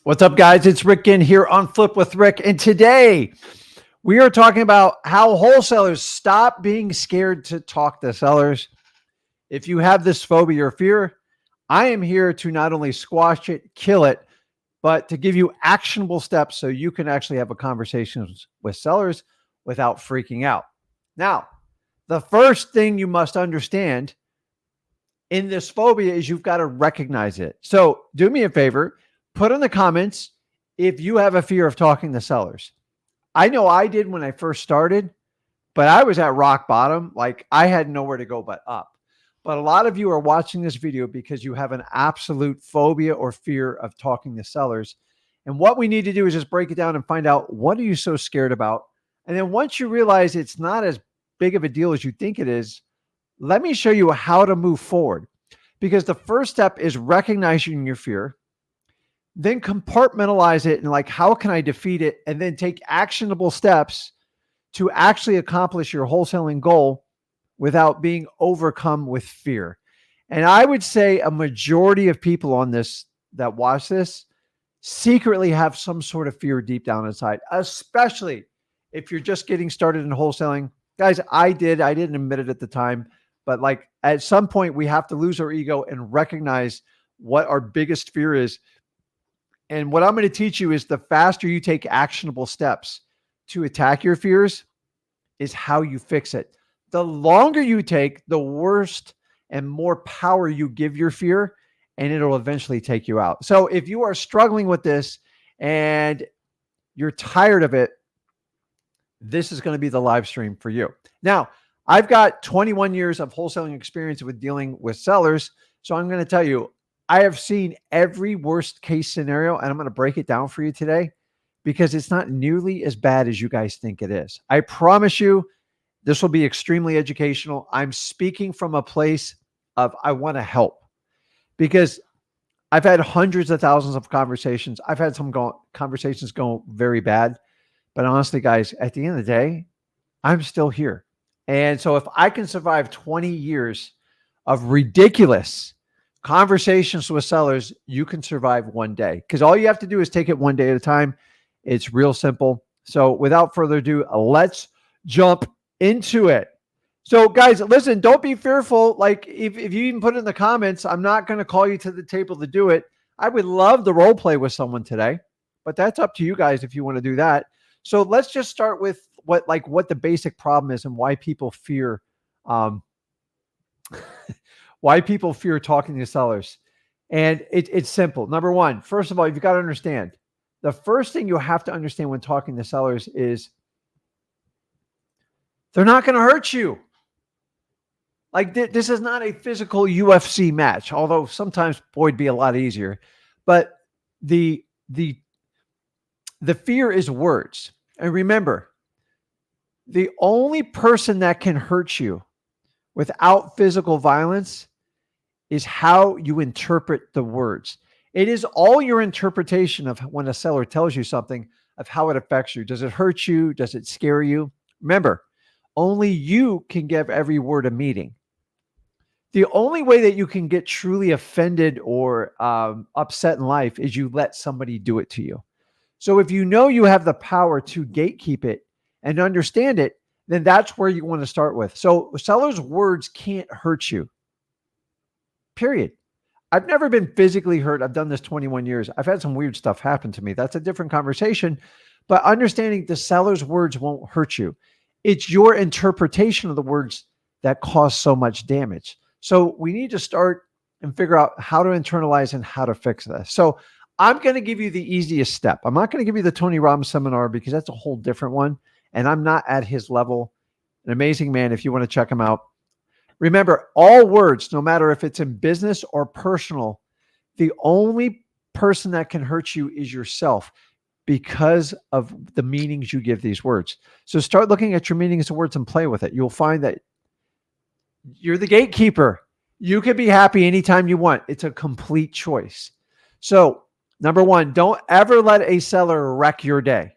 What's up, guys? It's Rick Ginn here on Flip with Rick. And today we are talking about how wholesalers stop being scared to talk to sellers. If you have this phobia or fear, I am here to not only squash it, kill it, but to give you actionable steps so you can actually have a conversation with sellers without freaking out. Now, the first thing you must understand in this phobia is you've got to recognize it. So do me a favor, put in the comments if you have a fear of talking to sellers. I know I did when I first started, but I was at rock bottom. Like I had nowhere to go but up. But a lot of you are watching this video because you have an absolute phobia or fear of talking to sellers. And what we need to do is just break it down and find out, what are you so scared about? And then once you realize it's not as big of a deal as you think it is, let me show you how to move forward. Because the first step is recognizing your fear, then compartmentalize it and like, how can I defeat it? And then take actionable steps to actually accomplish your wholesaling goal without being overcome with fear. And I would say a majority of people on this that watch this secretly have some sort of fear deep down inside, especially if you're just getting started in wholesaling. Guys, I didn't admit it at the time, but like at some point we have to lose our ego and recognize what our biggest fear is. And what I'm going to teach you is the faster you take actionable steps to attack your fears is how you fix it. The longer you take, the worse and more power you give your fear, and it'll eventually take you out. So if you are struggling with this and you're tired of it, this is going to be the live stream for you. Now, I've got 21 years of wholesaling experience with dealing with sellers. So I'm going to tell you, I have seen every worst case scenario, and I'm going to break it down for you today because it's not nearly as bad as you guys think it is. I promise you, this will be extremely educational. I'm speaking from a place of I want to help because I've had hundreds of thousands of conversations. I've had some conversations go very bad, but honestly, guys, at the end of the day, I'm still here. And so if I can survive 20 years of ridiculous conversations with sellers, you can survive one day because all you have to do is take it one day at a time. It's real simple. So without further ado, let's jump into it. So guys, listen, don't be fearful. Like if you even put it in the comments, I'm not going to call you to the table to do it. I would love to role play with someone today, but that's up to you guys if you want to do that. So let's just start with what the basic problem is and why people fear why people fear talking to sellers. And it's simple. Number one, first of all, you've got to understand, the first thing you have to understand when talking to sellers is they're not going to hurt you. Like this is not a physical UFC match, although sometimes, boy, it'd be a lot easier. But the fear is words. And remember, the only person that can hurt you without physical violence is how you interpret the words. It is all your interpretation of when a seller tells you something of how it affects you. Does it hurt you? Does it scare you? Remember, only you can give every word a meaning. The only way that you can get truly offended or upset in life is you let somebody do it to you. So if you know you have the power to gatekeep it and understand it, then that's where you want to start with. So sellers' words can't hurt you. Period. I've never been physically hurt. I've done this 21 years. I've had some weird stuff happen to me. That's a different conversation. But understanding the seller's words won't hurt you. It's your interpretation of the words that cause so much damage. So we need to start and figure out how to internalize and how to fix this. So I'm going to give you the easiest step. I'm not going to give you the Tony Robbins seminar because that's a whole different one. And I'm not at his level. An amazing man if you want to check him out. Remember, all words, no matter if it's in business or personal, the only person that can hurt you is yourself because of the meanings you give these words. So start looking at your meanings of words and play with it. You'll find that you're the gatekeeper. You can be happy anytime you want. It's a complete choice. So number one, don't ever let a seller wreck your day.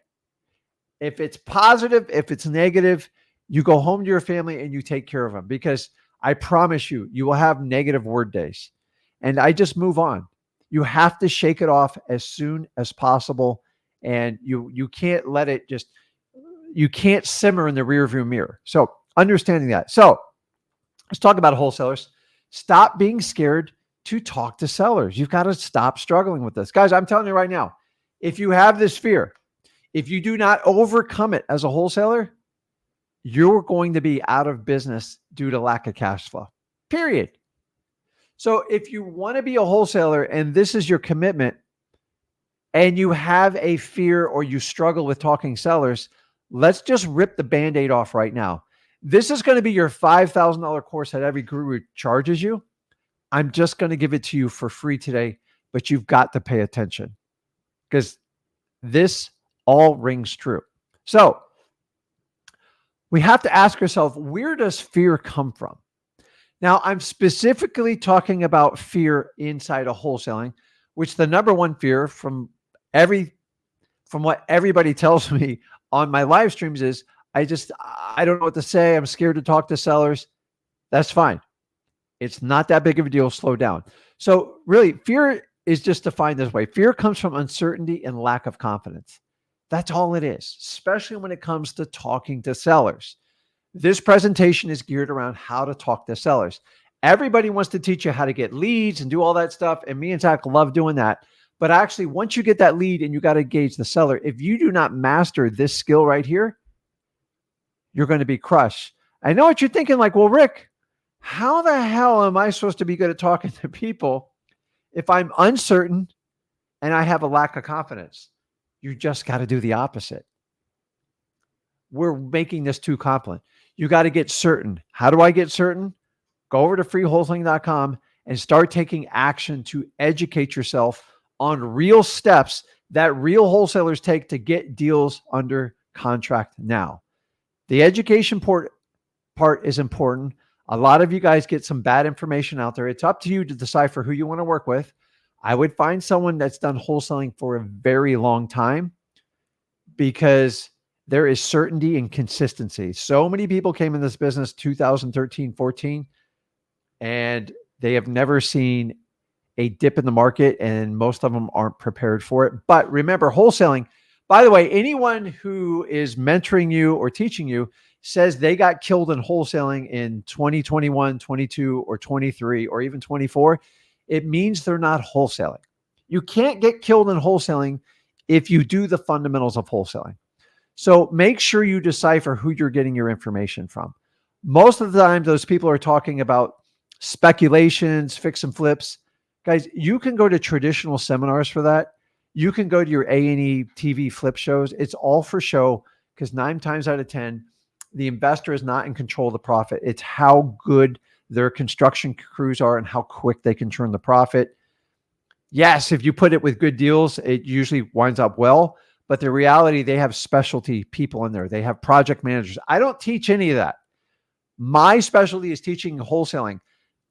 If it's positive, if it's negative, you go home to your family and you take care of them because I promise you, you will have negative word days. And I just move on. You have to shake it off as soon as possible. And you can't let it you can't simmer in the rearview mirror. So understanding that. So let's talk about wholesalers. Stop being scared to talk to sellers. You've got to stop struggling with this. Guys, I'm telling you right now, if you have this fear, if you do not overcome it as a wholesaler, you're going to be out of business due to lack of cash flow, period. So if you want to be a wholesaler and this is your commitment and you have a fear or you struggle with talking sellers, let's just rip the Band-Aid off right now. This is going to be your $5,000 course that every guru charges you. I'm just going to give it to you for free today, but you've got to pay attention because this all rings true. So we have to ask ourselves, where does fear come from? Now, I'm specifically talking about fear inside of wholesaling, which the number one fear from what everybody tells me on my live streams is, I don't know what to say. I'm scared to talk to sellers. That's fine. It's not that big of a deal. Slow down. So really, fear is just defined this way. Fear comes from uncertainty and lack of confidence. That's all it is, especially when it comes to talking to sellers. This presentation is geared around how to talk to sellers. Everybody wants to teach you how to get leads and do all that stuff. And me and Zach love doing that. But actually, once you get that lead and you got to engage the seller, if you do not master this skill right here, you're going to be crushed. I know what you're thinking, like, well, Rick, how the hell am I supposed to be good at talking to people if I'm uncertain and I have a lack of confidence? You just got to do the opposite. We're making this too complicated. You got to get certain. How do I get certain? Go over to freewholesaling.com and start taking action to educate yourself on real steps that real wholesalers take to get deals under contract now. The education part is important. A lot of you guys get some bad information out there. It's up to you to decipher who you want to work with. I would find someone that's done wholesaling for a very long time because there is certainty and consistency. So many people came in this business 2013, 14, and they have never seen a dip in the market, and most of them aren't prepared for it. But remember, wholesaling, by the way, anyone who is mentoring you or teaching you says they got killed in wholesaling in 2021, 22, or 23, or even 24, it means they're not wholesaling. You can't get killed in wholesaling if you do the fundamentals of wholesaling. So make sure you decipher who you're getting your information from. Most of the time, those people are talking about speculations, fix and flips. Guys, you can go to traditional seminars for that. You can go to your A&E TV flip shows. It's all for show because 9 times out of 10, the investor is not in control of the profit. It's how good their construction crews are and how quick they can turn the profit. Yes, if you put it with good deals, it usually winds up well. But the reality, they have specialty people in there. They have project managers. I don't teach any of that. My specialty is teaching wholesaling.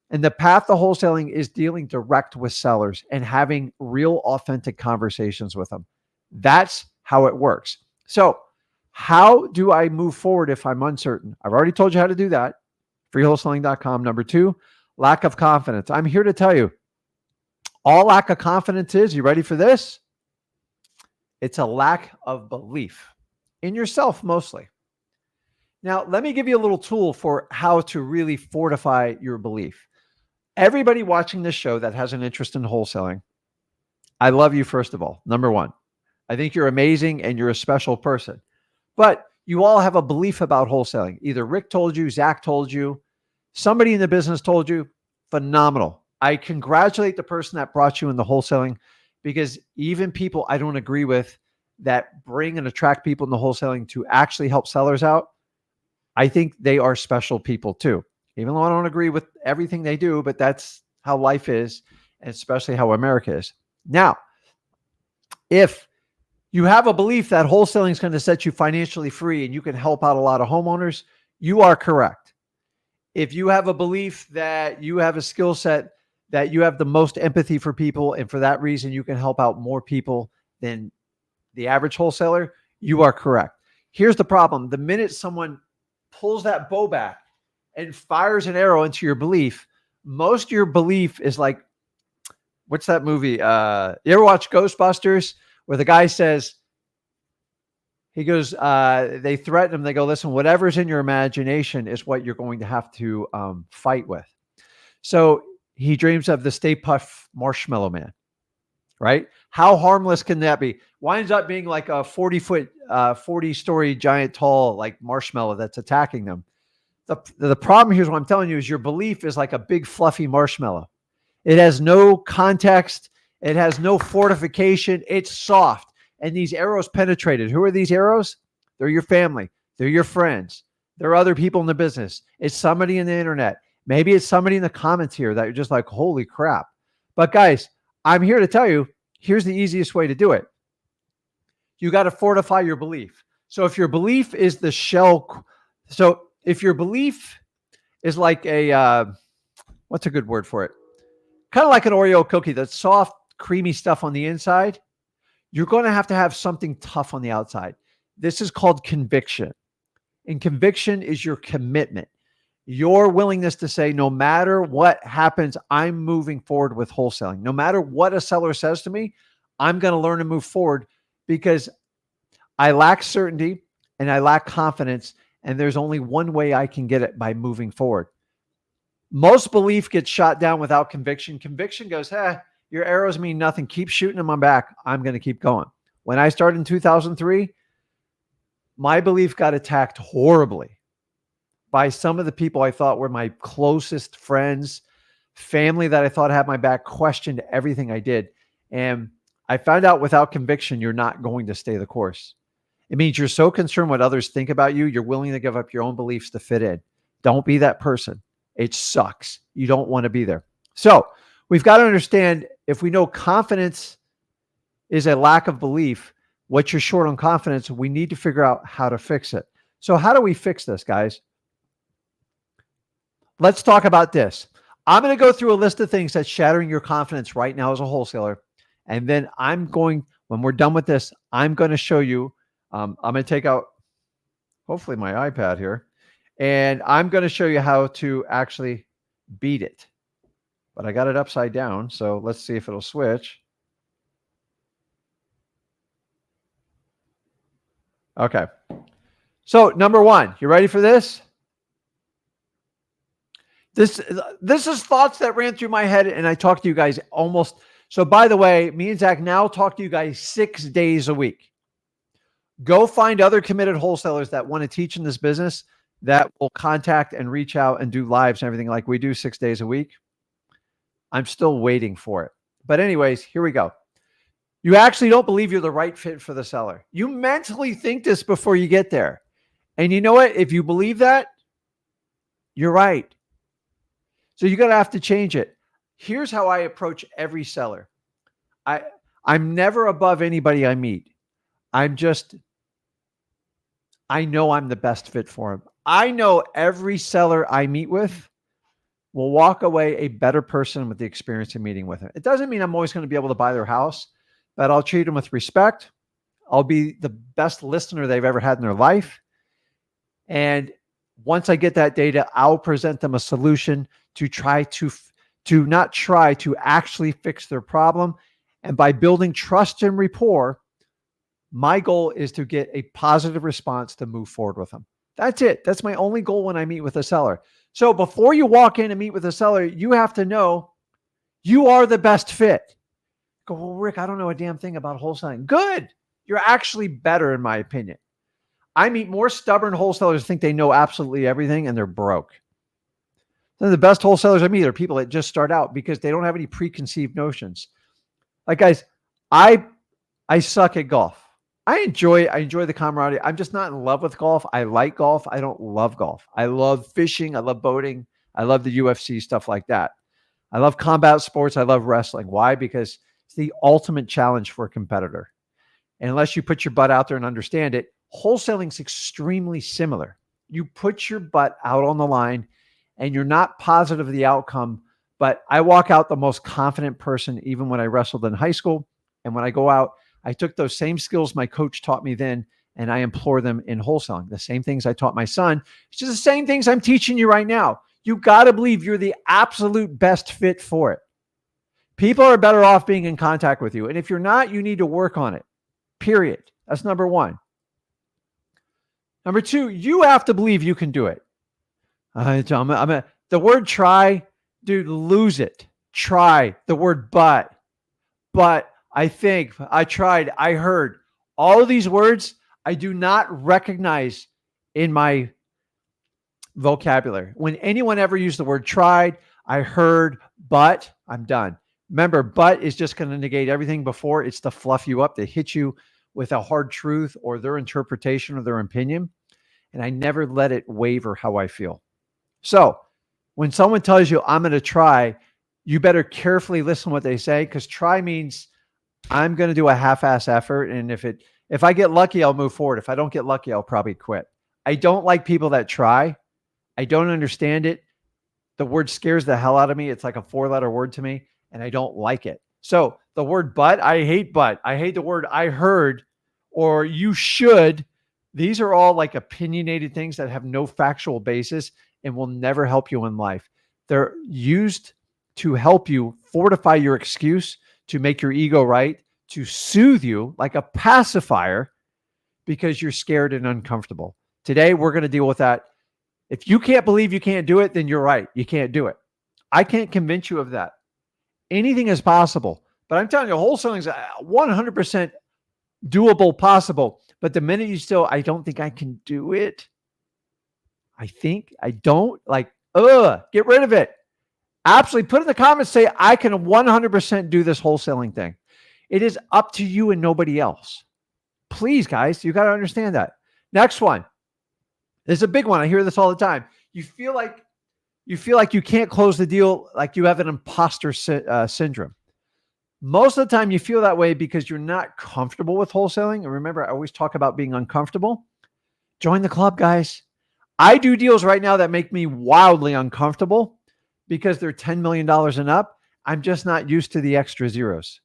And the path to wholesaling is dealing direct with sellers and having real authentic conversations with them. That's how it works. So how do I move forward if I'm uncertain? I've already told you how to do that. freewholesaling.com. Number 2, lack of confidence. I'm here to tell you, all lack of confidence is, you ready for this? It's a lack of belief in yourself mostly. Now, let me give you a little tool for how to really fortify your belief. Everybody watching this show that has an interest in wholesaling, I love you, first of all. Number 1, I think you're amazing and you're a special person. But you all have a belief about wholesaling. Either Rick told you, Zach told you, somebody in the business told you. Phenomenal. I congratulate the person that brought you in the wholesaling, because even people I don't agree with that bring and attract people in the wholesaling to actually help sellers out, I think they are special people too. Even though I don't agree with everything they do, but that's how life is, and especially how America is. Now, if you have a belief that wholesaling is going to set you financially free and you can help out a lot of homeowners, you are correct. If you have a belief that you have a skill set that you have the most empathy for people, and for that reason you can help out more people than the average wholesaler, you are correct. Here's the problem. The minute someone pulls that bow back and fires an arrow into your belief, most of your belief is like, what's that movie? You ever watch Ghostbusters where the guy says, he goes, they threaten him. They go, listen, whatever's in your imagination is what you're going to have to fight with. So he dreams of the Stay Puft Marshmallow Man, right? How harmless can that be? Winds up being like a 40-story giant tall, like marshmallow that's attacking them. The problem here is what I'm telling you is your belief is like a big fluffy marshmallow. It has no context. It has no fortification. It's soft. And these arrows penetrated. Who are these arrows? They're your family. They're your friends. They're other people in the business. It's somebody in the internet. Maybe it's somebody in the comments here that you're just like, holy crap. But guys, I'm here to tell you, here's the easiest way to do it. You got to fortify your belief. So if your belief is the shell, so if your belief is like a, what's a good word for it? Kind of like an Oreo cookie, that soft, creamy stuff on the inside, you're going to have something tough on the outside. This is called conviction. And conviction is your commitment, your willingness to say, no matter what happens, I'm moving forward with wholesaling. No matter what a seller says to me, I'm going to learn to move forward because I lack certainty and I lack confidence. And there's only one way I can get it, by moving forward. Most belief gets shot down without conviction. Conviction goes, your arrows mean nothing. Keep shooting them on back. I'm going to keep going. When I started in 2003, my belief got attacked horribly by some of the people I thought were my closest friends, family that I thought had my back, questioned everything I did. And I found out without conviction, you're not going to stay the course. It means you're so concerned what others think about you, you're willing to give up your own beliefs to fit in. Don't be that person. It sucks. You don't want to be there. So we've got to understand, if we know confidence is a lack of belief, what you're short on confidence, we need to figure out how to fix it. So how do we fix this, guys? Let's talk about this. I'm going to go through a list of things that's shattering your confidence right now as a wholesaler. And then when we're done with this, I'm going to show you, I'm going to take out, hopefully my iPad here, and I'm going to show you how to actually beat it. But I got it upside down, so let's see if it'll switch. Okay. So number one, you ready for this? This is thoughts that ran through my head, and I talk to you guys almost. So by the way, me and Zach now talk to you guys 6 days a week. Go find other committed wholesalers that want to teach in this business, that will contact and reach out and do lives and everything like we do 6 days a week. I'm still waiting for it. But anyways, here we go. You actually don't believe you're the right fit for the seller. You mentally think this before you get there. And you know what? If you believe that, you're right. So you're going to have to change it. Here's how I approach every seller. I'm never above anybody I meet. I know I'm the best fit for them. I know every seller I meet with will walk away a better person with the experience of meeting with them. It doesn't mean I'm always going to be able to buy their house, but I'll treat them with respect. I'll be the best listener they've ever had in their life. And once I get that data, I'll present them a solution to actually fix their problem. And by building trust and rapport, my goal is to get a positive response to move forward with them. That's it. That's my only goal when I meet with a seller. So before you walk in and meet with a seller, you have to know you are the best fit. Go, well, Rick, I don't know a damn thing about wholesaling. Good. You're actually better, in my opinion. I meet more stubborn wholesalers who think they know absolutely everything, and they're broke. The best wholesalers I meet are people that just start out because they don't have any preconceived notions. Like, guys, I suck at golf. I enjoy the camaraderie. I'm just not in love with golf. I like golf. I don't love golf. I love fishing. I love boating. I love the UFC, stuff like that. I love combat sports. I love wrestling. Why? Because it's the ultimate challenge for a competitor. And unless you put your butt out there and understand it, wholesaling is extremely similar. You put your butt out on the line and you're not positive of the outcome, but I walk out the most confident person, even when I wrestled in high school. And when I go out, I took those same skills my coach taught me then, and I employ them in wholesaling. The same things I taught my son. It's just the same things I'm teaching you right now. You got to believe you're the absolute best fit for it. People are better off being in contact with you. And if you're not, you need to work on it. Period. That's number one. Number two, you have to believe you can do it. The word try, dude, lose it. Try. The word but, I think, I tried, I heard. All of these words I do not recognize in my vocabulary. When anyone ever used the word tried, I heard, but, I'm done. Remember, but is just going to negate everything before. It's to fluff you up, to hit you with a hard truth or their interpretation or their opinion. And I never let it waver how I feel. So when someone tells you, I'm going to try, you better carefully listen to what they say, because try means I'm going to do a half-ass effort. And if I get lucky, I'll move forward. If I don't get lucky, I'll probably quit. I don't like people that try. I don't understand it. The word scares the hell out of me. It's like a 4-letter word to me, and I don't like it. So the word but, I hate but. I hate the word I heard or you should. These are all like opinionated things that have no factual basis and will never help you in life. They're used to help you fortify your excuse, to make your ego right, to soothe you like a pacifier because you're scared and uncomfortable. Today, we're going to deal with that. If you can't believe you can't do it, then you're right. You can't do it. I can't convince you of that. Anything is possible. But I'm telling you, wholesaling is 100% doable, possible. But the minute you still, I don't think I can do it. I don't, get rid of it. Absolutely. Put in the comments, say, I can 100% do this wholesaling thing. It is up to you and nobody else. Please, guys, you got to understand that. Next one. This is a big one. I hear this all the time. You feel like you can't close the deal, like you have an imposter syndrome. Most of the time you feel that way because you're not comfortable with wholesaling. And remember, I always talk about being uncomfortable. Join the club, guys. I do deals right now that make me wildly uncomfortable because they're $10 million and up. I'm just not used to the extra zeros.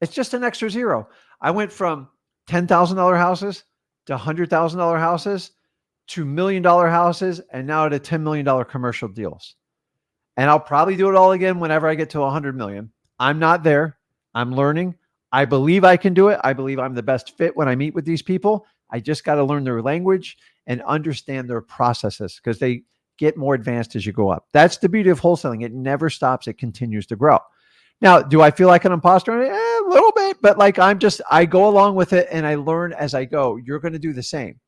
It's just an extra zero. I went from $10,000 houses to $100,000 houses to $1 million houses, and now to $10 million commercial deals. And I'll probably do it all again whenever I get to 100 million. I'm not there. I'm learning. I believe I can do it. I believe I'm the best fit when I meet with these people. I just got to learn their language and understand their processes, because they get more advanced as you go up. That's the beauty of wholesaling. It never stops. It continues to grow. Now, do I feel like an imposter? A little bit, but I go along with it and I learn as I go. You're going to do the same.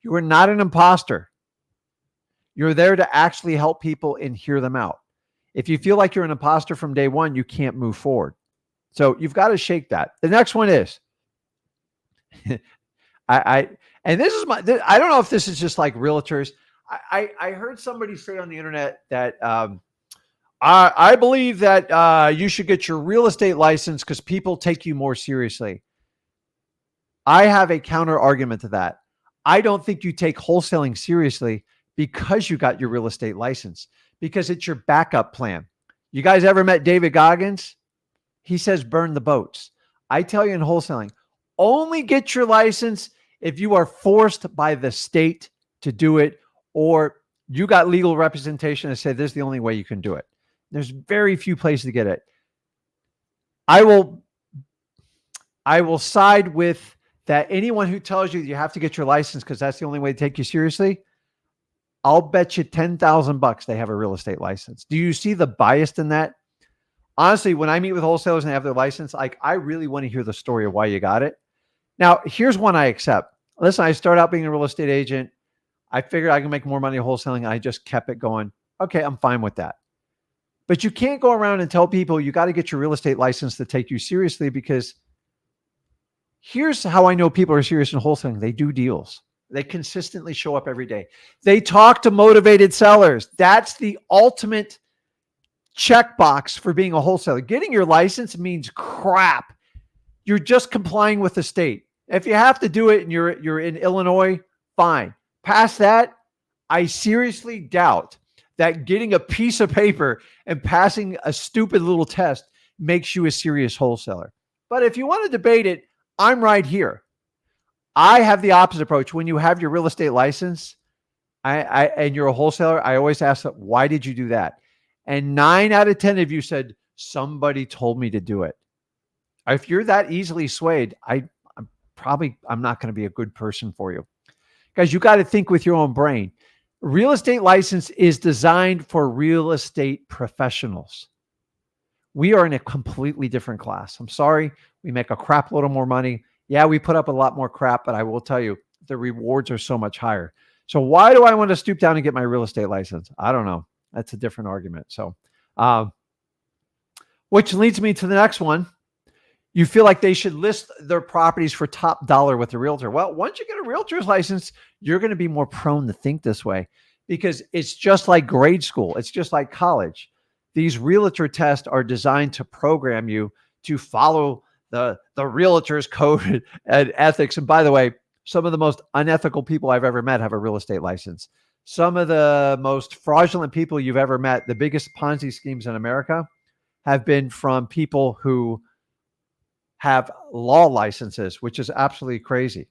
You are not an imposter. You're there to actually help people and hear them out. If you feel like you're an imposter from day one, you can't move forward. So you've got to shake that. The next one is, I don't know if this is just like realtors. I heard somebody say on the internet that I believe that you should get your real estate license because people take you more seriously. I have a counter argument to that. I don't think you take wholesaling seriously because you got your real estate license, because it's your backup plan. You guys ever met David Goggins? He says, burn the boats. I tell you in wholesaling, only get your license if you are forced by the state to do it, or you got legal representation that said this is the only way you can do it. There's very few places to get it. I will side with that. Anyone who tells you have to get your license because that's the only way to take you seriously, I'll bet you $10,000 they have a real estate license. Do you see the bias in that? Honestly, when I meet with wholesalers and they have their license, I really want to hear the story of why you got it. Now, here's one I accept. Listen, I started out being a real estate agent. I figured I can make more money wholesaling. I just kept it going. Okay, I'm fine with that. But you can't go around and tell people you got to get your real estate license to take you seriously, because here's how I know people are serious in wholesaling. They do deals. They consistently show up every day. They talk to motivated sellers. That's the ultimate checkbox for being a wholesaler. Getting your license means crap. You're just complying with the state. If you have to do it and you're in Illinois, fine. Past that, I seriously doubt that getting a piece of paper and passing a stupid little test makes you a serious wholesaler. But if you want to debate it, I'm right here. I have the opposite approach. When you have your real estate license, and you're a wholesaler, I always ask them, why did you do that? And 9 out of 10 of you said, somebody told me to do it. If you're that easily swayed, I'm not going to be a good person for you. Guys, you got to think with your own brain. Real estate license is designed for real estate professionals. We are in a completely different class. I'm sorry. We make a crap load of more money. Yeah, we put up a lot more crap, but I will tell you, the rewards are so much higher. So why do I want to stoop down and get my real estate license? I don't know. That's a different argument. So, which leads me to the next one. You feel like they should list their properties for top dollar with a realtor. Well, once you get a realtor's license, you're going to be more prone to think this way because it's just like grade school. It's just like college. These realtor tests are designed to program you to follow the realtor's code and ethics. And by the way, some of the most unethical people I've ever met have a real estate license. Some of the most fraudulent people you've ever met, the biggest Ponzi schemes in America, have been from people who have law licenses, which is absolutely crazy.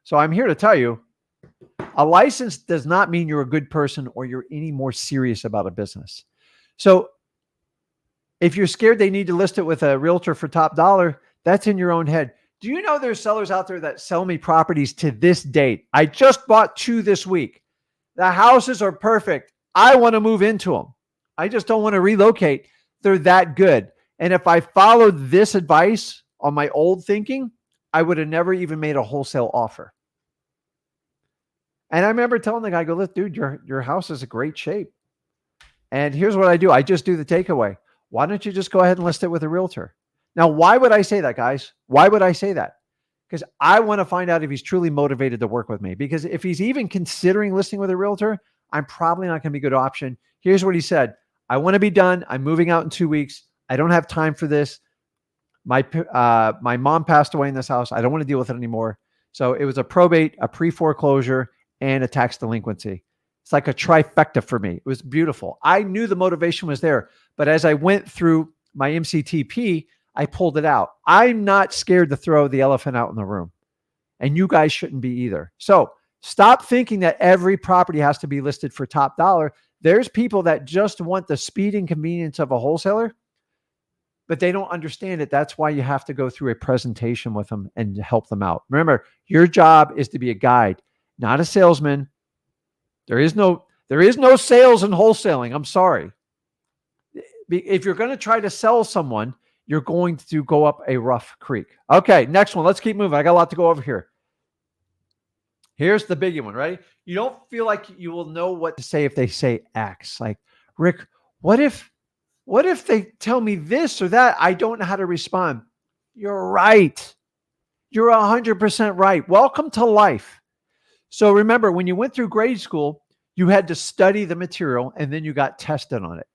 So I'm here to tell you, a license does not mean you're a good person or you're any more serious about a business. So if you're scared they need to list it with a realtor for top dollar, that's in your own head. Do you know there's sellers out there that sell me properties to this date? I just bought 2 this week. The houses are perfect. I want to move into them. I just don't want to relocate. They're that good. And if I followed this advice on my old thinking, I would have never even made a wholesale offer. And I remember telling the guy, I go, look, dude, your house is in great shape. And here's what I do. I just do the takeaway. Why don't you just go ahead and list it with a realtor? Now, why would I say that, guys? Why would I say that? Because I want to find out if he's truly motivated to work with me. Because if he's even considering listing with a realtor, I'm probably not going to be a good option. Here's what he said. I want to be done. I'm moving out in 2 weeks. I don't have time for this. My mom passed away in this house. I don't want to deal with it anymore. So it was a probate, a pre-foreclosure, and a tax delinquency. It's like a trifecta for me. It was beautiful. I knew the motivation was there. But as I went through my MCTP, I pulled it out. I'm not scared to throw the elephant out in the room. And you guys shouldn't be either. So stop thinking that every property has to be listed for top dollar. There's people that just want the speed and convenience of a wholesaler, but they don't understand it. That's why you have to go through a presentation with them and help them out. Remember, your job is to be a guide, not a salesman. There is no sales in wholesaling. I'm sorry. If you're going to try to sell someone, you're going to go up a rough creek. Okay, next one. Let's keep moving. I got a lot to go over here. Here's the biggie one, right? You don't feel like you will know what to say if they say X. Like, Rick, what if they tell me this or that? I don't know how to respond. You're right. You're 100% right. Welcome to life. So remember, when you went through grade school, you had to study the material and then you got tested on it.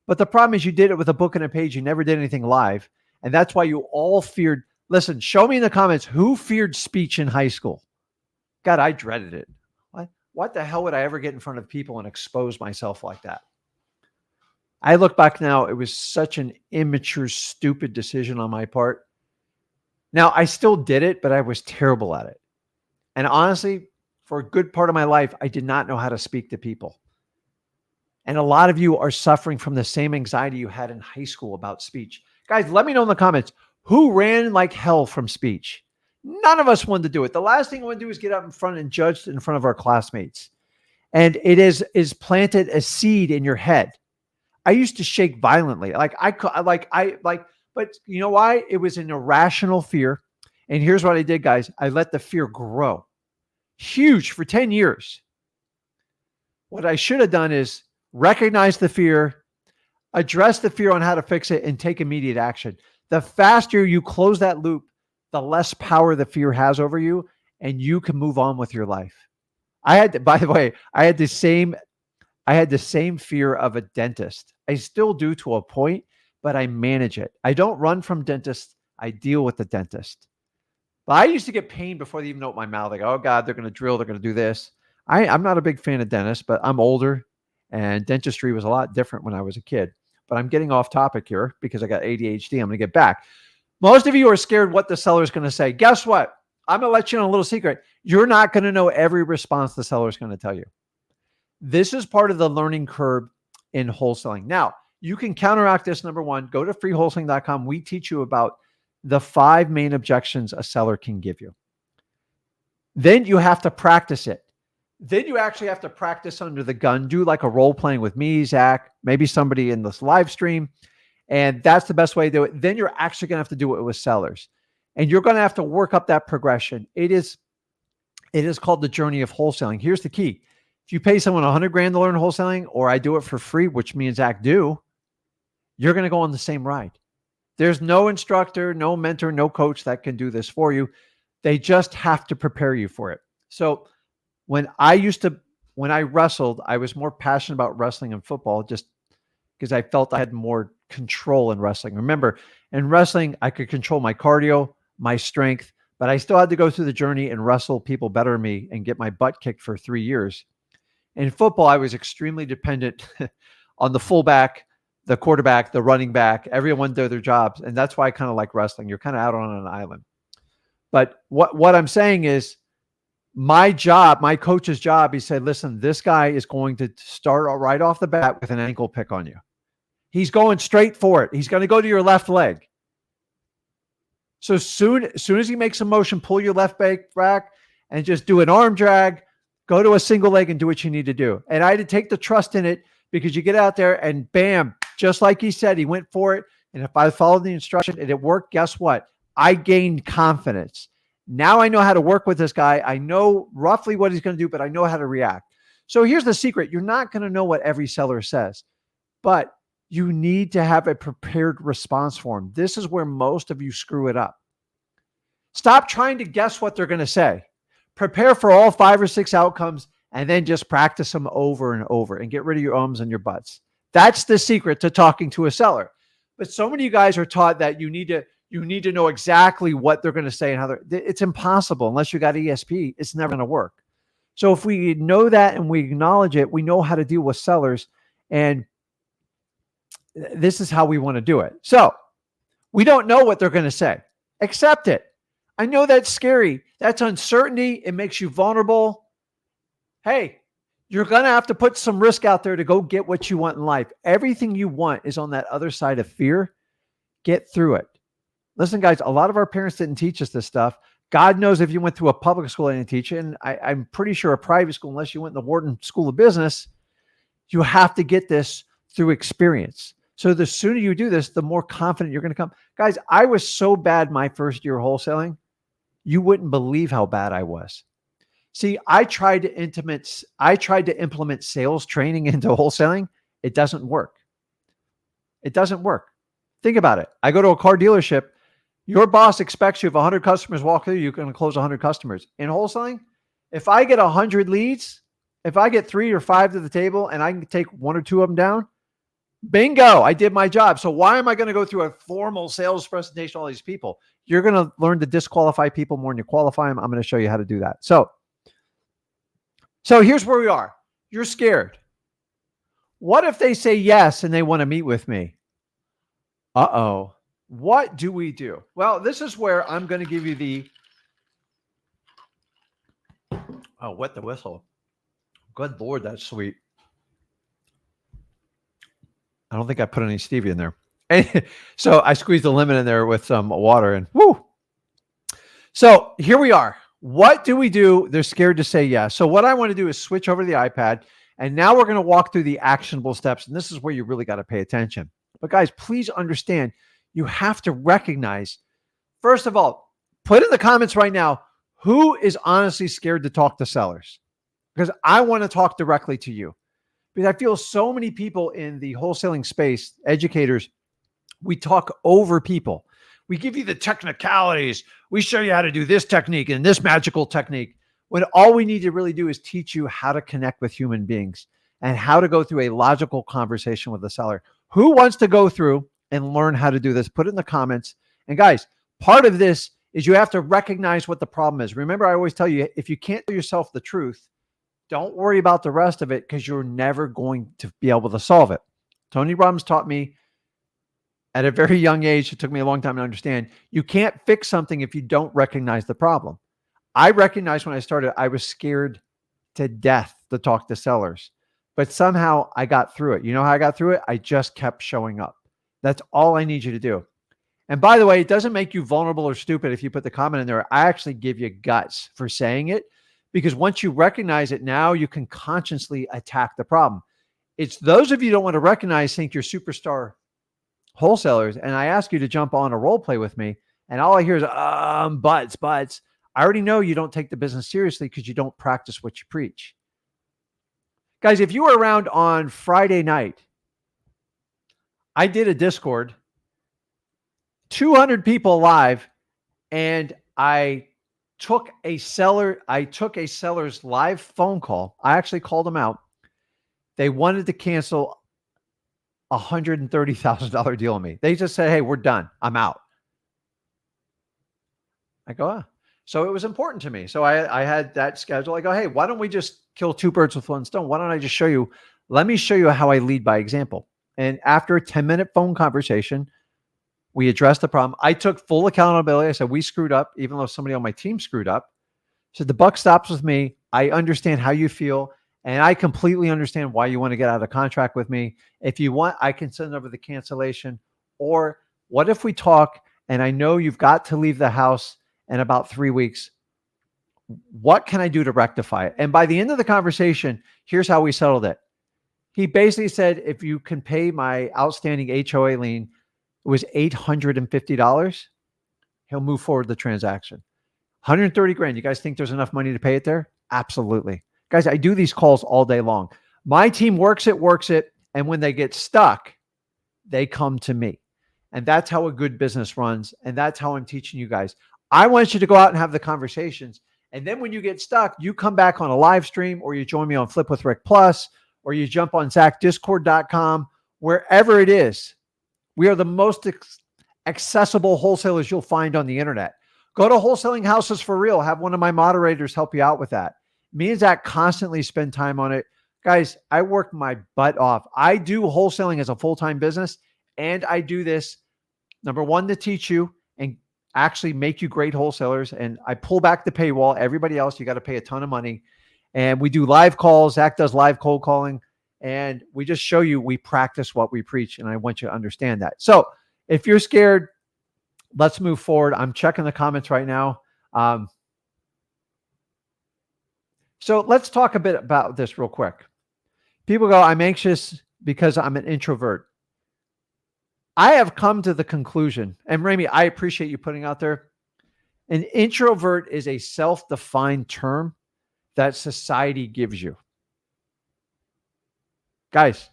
But the problem is you did it with a book and a page. You never did anything live. And that's why you all feared. Listen, show me in the comments who feared speech in high school. God, I dreaded it. What the hell would I ever get in front of people and expose myself like that? I look back now, it was such an immature, stupid decision on my part. Now, I still did it, but I was terrible at it. And honestly, for a good part of my life, I did not know how to speak to people. And a lot of you are suffering from the same anxiety you had in high school about speech. Guys, let me know in the comments, who ran like hell from speech? None of us wanted to do it. The last thing I want to do is get up in front and judge in front of our classmates. And it is planted a seed in your head. I used to shake violently. But you know why? It was an irrational fear. And here's what I did, guys. I let the fear grow. Huge for 10 years. What I should have done is recognize the fear, address the fear on how to fix it, and take immediate action. The faster you close that loop, the less power the fear has over you, and you can move on with your life. I had the same fear of a dentist. I still do to a point, but I manage it. I don't run from dentists. I deal with the dentist. But I used to get pain before they even open my mouth. Like, oh God, they're going to drill. They're going to do this. I'm not a big fan of dentists, but I'm older and dentistry was a lot different when I was a kid. But I'm getting off topic here because I got ADHD. I'm going to get back. Most of you are scared what the seller is going to say. Guess what? I'm going to let you know a little secret. You're not going to know every response the seller is going to tell you. This is part of the learning curve in wholesaling. Now, You can counteract this. Number one, go to freewholesaling.com. We teach you about the 5 main objections a seller can give you. Then you have to practice it. Then you actually have to practice under the gun, do like a role playing with me, Zach, maybe somebody in this live stream. And that's the best way to do it. Then you're actually going to have to do it with sellers. And you're going to have to work up that progression. It is called the journey of wholesaling. Here's the key. If you pay someone $100,000 to learn wholesaling, or I do it for free, which me and Zach do, you're going to go on the same ride. There's no instructor, no mentor, no coach that can do this for you. They just have to prepare you for it. So when I wrestled, I was more passionate about wrestling and football just because I felt I had more control in wrestling. Remember, in wrestling, I could control my cardio, my strength, but I still had to go through the journey and wrestle people better than me and get my butt kicked for 3 years. In football, I was extremely dependent on the fullback, the quarterback, the running back. Everyone did their jobs. And that's why I kind of like wrestling. You're kind of out on an island. But what I'm saying is my job, my coach's job, he said, listen, this guy is going to start right off the bat with an ankle pick on you. He's going straight for it. He's going to go to your left leg. So soon as he makes a motion, pull your left leg back and just do an arm drag, go to a single leg and do what you need to do. And I had to take the trust in it because you get out there and bam, just like he said, he went for it. And if I followed the instruction and it worked, guess what? I gained confidence. Now I know how to work with this guy. I know roughly what he's going to do, but I know how to react. So here's the secret. You're not going to know what every seller says, but you need to have a prepared response for him. This is where most of you screw it up. Stop trying to guess what they're going to say. Prepare for all 5 or 6 outcomes and then just practice them over and over and get rid of your ums and your buts. That's the secret to talking to a seller. But so many of you guys are taught that you need to know exactly what they're going to say and how it's impossible unless you got ESP. It's never going to work. So if we know that and we acknowledge it, we know how to deal with sellers. And this is how we want to do it. So we don't know what they're going to say. Accept it. I know that's scary. That's uncertainty. It makes you vulnerable. Hey, you're going to have to put some risk out there to go get what you want in life. Everything you want is on that other side of fear. Get through it. Listen, guys, a lot of our parents didn't teach us this stuff. God knows if you went to a public school, they didn't teach it. And I'm pretty sure a private school, unless you went to the Wharton School of Business, you have to get this through experience. So the sooner you do this, the more confident you're going to come. Guys, I was so bad my first year wholesaling. You wouldn't believe how bad I was. See, I tried to implement sales training into wholesaling. It doesn't work. It doesn't work. Think about it. I go to a car dealership. Your boss expects you, if 100 customers walk through, you're going to close 100 customers. In wholesaling, if I get 100 leads, if I get 3 or 5 to the table and I can take 1 or 2 of them down, bingo, I did my job. So why am I going to go through a formal sales presentation to all these people? You're going to learn to disqualify people more than you qualify them. I'm going to show you how to do that. So here's where we are. You're scared. What if they say yes and they want to meet with me? Uh-oh. What do we do? Well, this is where I'm going to give you the wet the whistle. Good Lord, that's sweet. I don't think I put any stevia in there. So I squeezed the lemon in there with some water and woo. So here we are. What do we do? They're scared to say yes. So what I want to do is switch over to the iPad. And now we're going to walk through the actionable steps. And this is where you really got to pay attention. But guys, please understand, you have to recognize, first of all, put in the comments right now, who is honestly scared to talk to sellers? Because I want to talk directly to you. Because I feel so many people in the wholesaling space, educators, we talk over people. We give you the technicalities. We show you how to do this technique and this magical technique, when all we need to really do is teach you how to connect with human beings and how to go through a logical conversation with the seller. Who wants to go through and learn how to do this? Put it in the comments. And guys, part of this is you have to recognize what the problem is. Remember, I always tell you, if you can't tell yourself the truth, don't worry about the rest of it, because you're never going to be able to solve it. Tony Robbins taught me at a very young age, it took me a long time to understand, you can't fix something if you don't recognize the problem. I recognized when I started, I was scared to death to talk to sellers. but somehow I got through it. You know how I got through it? I just kept showing up. That's all I need you to do. And by the way, it doesn't make you vulnerable or stupid if you put the comment in there. I actually give you guts for saying it, because once you recognize it, now you can consciously attack the problem. It's those of you who don't want to recognize, think you're superstar wholesalers, and I ask you to jump on a role play with me, and all I hear is buts. I already know you don't take the business seriously because you don't practice what you preach. Guys, if you were around on Friday night, I did a Discord, 200 people live, and I took a seller's live phone call. I actually called them out. They wanted to cancel a $130,000 deal on me. They just said, "Hey, we're done. I'm out." I go, ah. So it was important to me. So I had that schedule. I go, hey, why don't we just kill two birds with one stone? Why don't I just show you? Let me show you how I lead by example. And after a 10-minute phone conversation, we addressed the problem. I took full accountability. I said, we screwed up, even though somebody on my team screwed up. So the buck stops with me. I understand how you feel, and I completely understand why you want to get out of contract with me. If you want, I can send over the cancellation. Or what if we talk, and I know you've got to leave the house in about 3 weeks. What can I do to rectify it? And by the end of the conversation, here's how we settled it. He basically said, if you can pay my outstanding HOA lien, it was $850. He'll move forward the transaction. 130 grand. You guys think there's enough money to pay it there? Absolutely. Guys, I do these calls all day long. My team works it. And when they get stuck, they come to me. And that's how a good business runs. And that's how I'm teaching you guys. I want you to go out and have the conversations. And then when you get stuck, you come back on a live stream, or you join me on Flip with Rick Plus, or you jump on ZachDiscord.com, wherever it is. We are the most accessible wholesalers you'll find on the internet. Go to Wholesaling Houses for Real. Have one of my moderators help you out with that. Me and Zach constantly spend time on it. Guys, I work my butt off. I do wholesaling as a full-time business, and I do this, number one, to teach you and actually make you great wholesalers. And I pull back the paywall. Everybody else, you got to pay a ton of money. And we do live calls. Zach does live cold calling. And we just show you, we practice what we preach. And I want you to understand that. So if you're scared, let's move forward. I'm checking the comments right now. So let's talk a bit about this real quick. People go, I'm anxious because I'm an introvert. I have come to the conclusion, and Rami, I appreciate you putting out there, an introvert is a self-defined term that society gives you. Guys,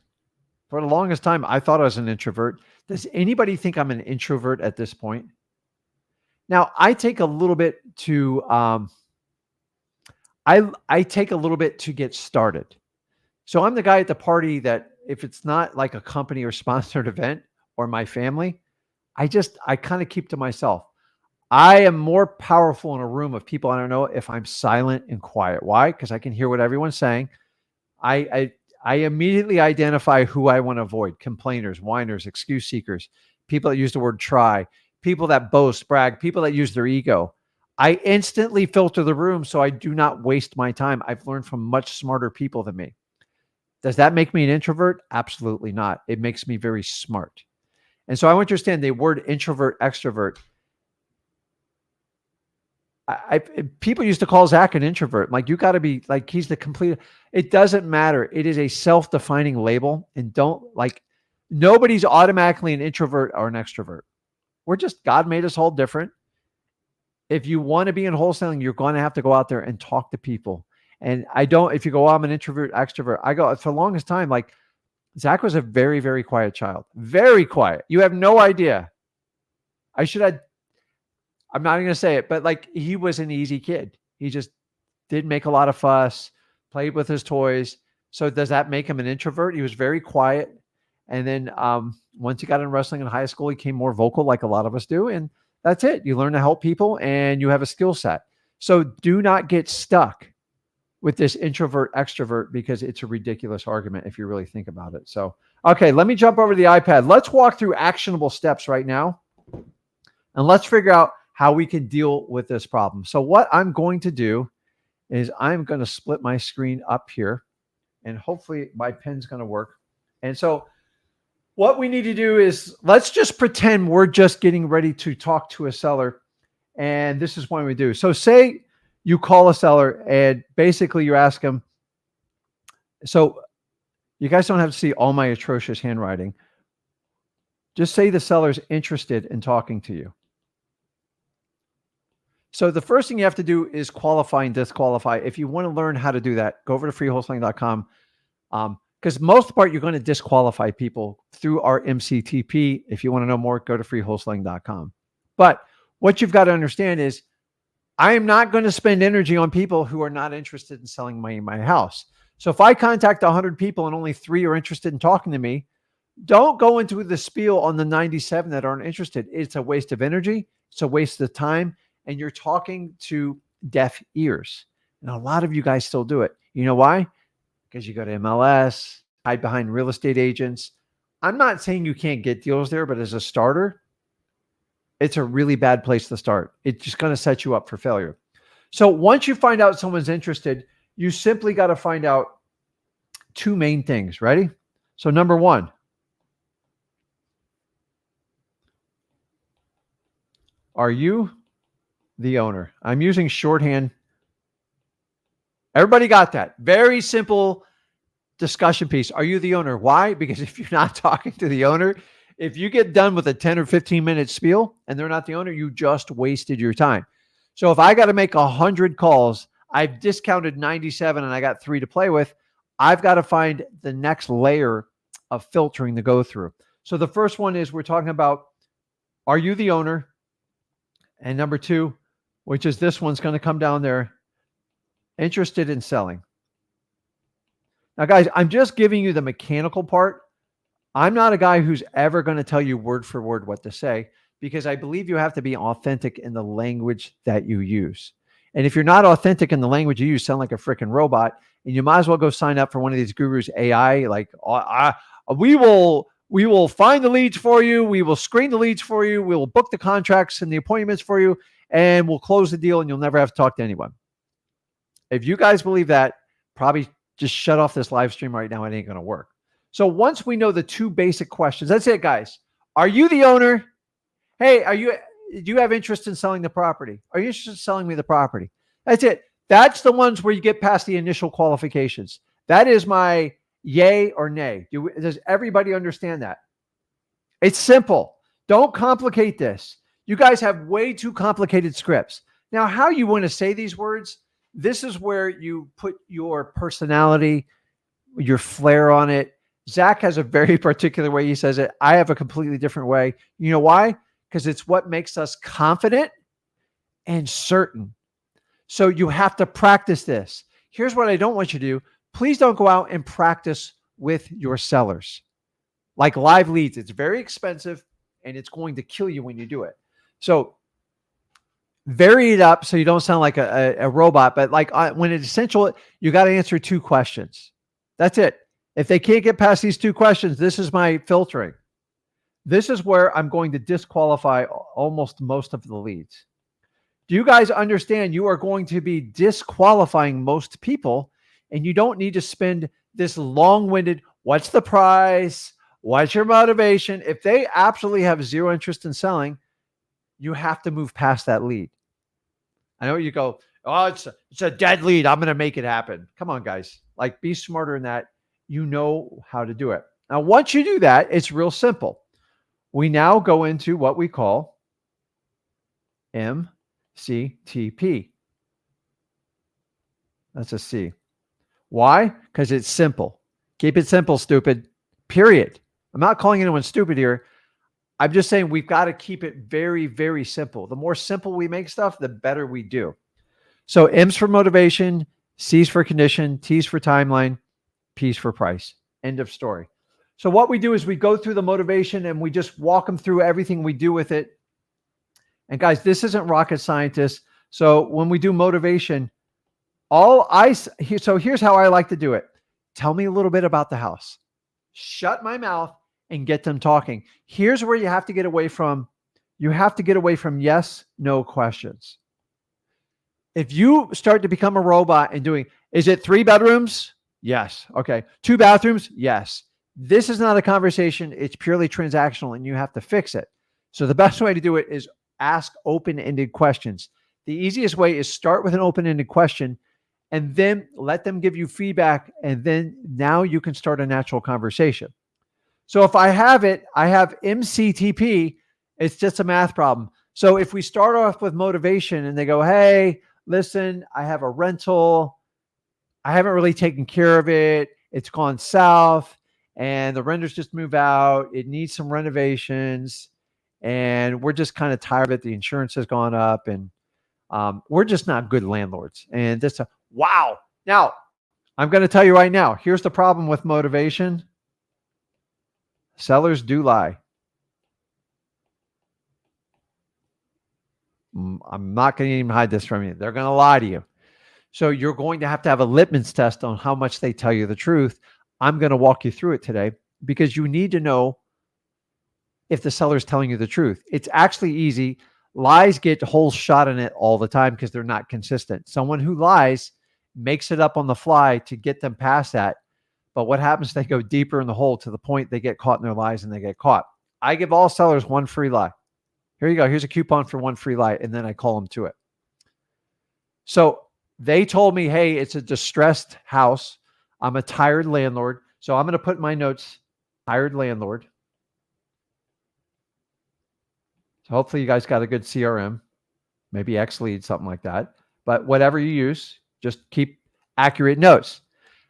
for the longest time, I thought I was an introvert. Does anybody think I'm an introvert at this point? Now, I take a little bit to, I take a little bit to get started. So I'm the guy at the party that if it's not like a company or sponsored event or my family, I kind of keep to myself. I am more powerful in a room of people I don't know if I'm silent and quiet. Why? Because I can hear what everyone's saying. I immediately identify who I want to avoid: complainers, whiners, excuse seekers, people that use the word try, people that boast, brag, people that use their ego. I instantly filter the room so I do not waste my time. I've learned from much smarter people than me. Does that make me an introvert? Absolutely not. It makes me very smart. And so I want you to understand the word introvert, extrovert. People used to call Zach an introvert. Like, you got to be like, he's the complete. It doesn't matter. It is a self-defining label. And nobody's automatically an introvert or an extrovert. God made us all different. If you want to be in wholesaling, you're going to have to go out there and talk to people. And if you go, I'm an introvert, extrovert. I go, for the longest time, like, Zach was a very, very quiet child. Very quiet. You have no idea. I'm not going to say it, but like, he was an easy kid. He just didn't make a lot of fuss, played with his toys. So does that make him an introvert? He was very quiet. And then once he got in wrestling in high school, he became more vocal, like a lot of us do. And that's it. You learn to help people and you have a skill set. So do not get stuck with this introvert extrovert, because it's a ridiculous argument if you really think about it. So, okay, let me jump over to the iPad. Let's walk through actionable steps right now. And let's figure out how we can deal with this problem. So what I'm going to do is I'm going to split my screen up here. and hopefully my pen's going to work. And so what we need to do is let's just pretend we're just getting ready to talk to a seller. And this is what we do. So say you call a seller and basically you ask them, so you guys don't have to see all my atrocious handwriting. Just say the seller's interested in talking to you. So the first thing you have to do is qualify and disqualify. If you want to learn how to do that, go over to freewholesaling.com. Because most of the part, you're going to disqualify people through our MCTP. If you want to know more, go to freewholesaling.com. But what you've got to understand is I am not going to spend energy on people who are not interested in selling my house. So if I contact 100 people and only 3 are interested in talking to me, don't go into the spiel on the 97 that aren't interested. It's a waste of energy. It's a waste of time. And you're talking to deaf ears. And a lot of you guys still do it. You know why? Because you go to MLS, hide behind real estate agents. I'm not saying you can't get deals there, but as a starter, it's a really bad place to start. It's just going to set you up for failure. So once you find out someone's interested, you simply got to find out 2 main things. Ready? So number 1, are you the owner? I'm using shorthand. Everybody got that? Very simple discussion piece. Are you the owner? Why? Because if you're not talking to the owner, if you get done with a 10 or 15 minute spiel and they're not the owner, you just wasted your time. So if I got to make 100 calls, I've discounted 97 and I got 3 to play with, I've got to find the next layer of filtering to go through. So the first one is we're talking about, are you the owner? And number 2, which is this one's going to come down there, interested in selling. Now, guys, I'm just giving you the mechanical part. I'm not a guy who's ever going to tell you word for word what to say, because I believe you have to be authentic in the language that you use. And if you're not authentic in the language you use, sound like a freaking robot, and you might as well go sign up for one of these gurus AI, like we will find the leads for you. We will screen the leads for you. We will book the contracts and the appointments for you, and we'll close the deal and you'll never have to talk to anyone. If you guys believe that, probably just shut off this live stream right now. It ain't going to work. So once we know the 2 basic questions, that's it, guys. Are you the owner? Hey, do you have interest in selling the property? Are you interested in selling me the property? That's it. That's the ones where you get past the initial qualifications. That is my yay or nay. Does everybody understand that? It's simple. Don't complicate this. You guys have way too complicated scripts. Now, how you want to say these words, this is where you put your personality, your flair on it. Zach has a very particular way he says it. I have a completely different way. You know why? Because it's what makes us confident and certain. So you have to practice this. Here's what I don't want you to do. Please don't go out and practice with your sellers. Like live leads, it's very expensive and it's going to kill you when you do it. So vary it up so you don't sound like a robot, but like when it's essential, you got to answer 2 questions. That's it. If they can't get past these 2 questions, this is my filtering. This is where I'm going to disqualify almost most of the leads. Do you guys understand you are going to be disqualifying most people, and you don't need to spend this long-winded, what's the price? What's your motivation? If they absolutely have 0 interest in selling, you have to move past that lead. I know you go, oh, it's a dead lead. I'm going to make it happen. Come on, guys. Like, be smarter in that. You know how to do it. Now, once you do that, it's real simple. We now go into what we call MCTP. That's a C. Why? Because it's simple. Keep it simple, stupid. Period. I'm not calling anyone stupid here. I'm just saying we've got to keep it very, very simple. The more simple we make stuff, the better we do. So M's for motivation, C's for condition, T's for timeline, P's for price. End of story. So what we do is we go through the motivation and we just walk them through everything we do with it. And guys, this isn't rocket scientist. So when we do motivation, so here's how I like to do it. Tell me a little bit about the house. Shut my mouth and get them talking. Here's where you have to get away from. You have to get away from yes, no questions. If you start to become a robot and doing, is it 3 bedrooms? Yes. Okay. 2 bathrooms? Yes. This is not a conversation. It's purely transactional and you have to fix it. So the best way to do it is ask open-ended questions. The easiest way is start with an open-ended question and then let them give you feedback. And then now you can start a natural conversation. So if I have it, I have MCTP. It's just a math problem. So if we start off with motivation and they go, hey, listen, I have a rental. I haven't really taken care of it. It's gone south and the renters just move out. It needs some renovations and we're just kind of tired of it. The insurance has gone up and we're just not good landlords. And this, wow. Now, I'm going to tell you right now, here's the problem with motivation. Sellers do lie. I'm not going to even hide this from you. They're going to lie to you. So you're going to have a litmus test on how much they tell you the truth. I'm going to walk you through it today because you need to know if the seller's telling you the truth. It's actually easy. Lies get whole shot in it all the time because they're not consistent. Someone who lies makes it up on the fly to get them past that. But what happens? They go deeper in the hole to the point they get caught in their lies and they get caught. I give all sellers one free lie. Here you go. Here's a coupon for one free lie. And then I call them to it. So they told me, hey, it's a distressed house. I'm a tired landlord. So I'm going to put in my notes, tired landlord. So hopefully you guys got a good CRM, maybe XLead, something like that. But whatever you use, just keep accurate notes.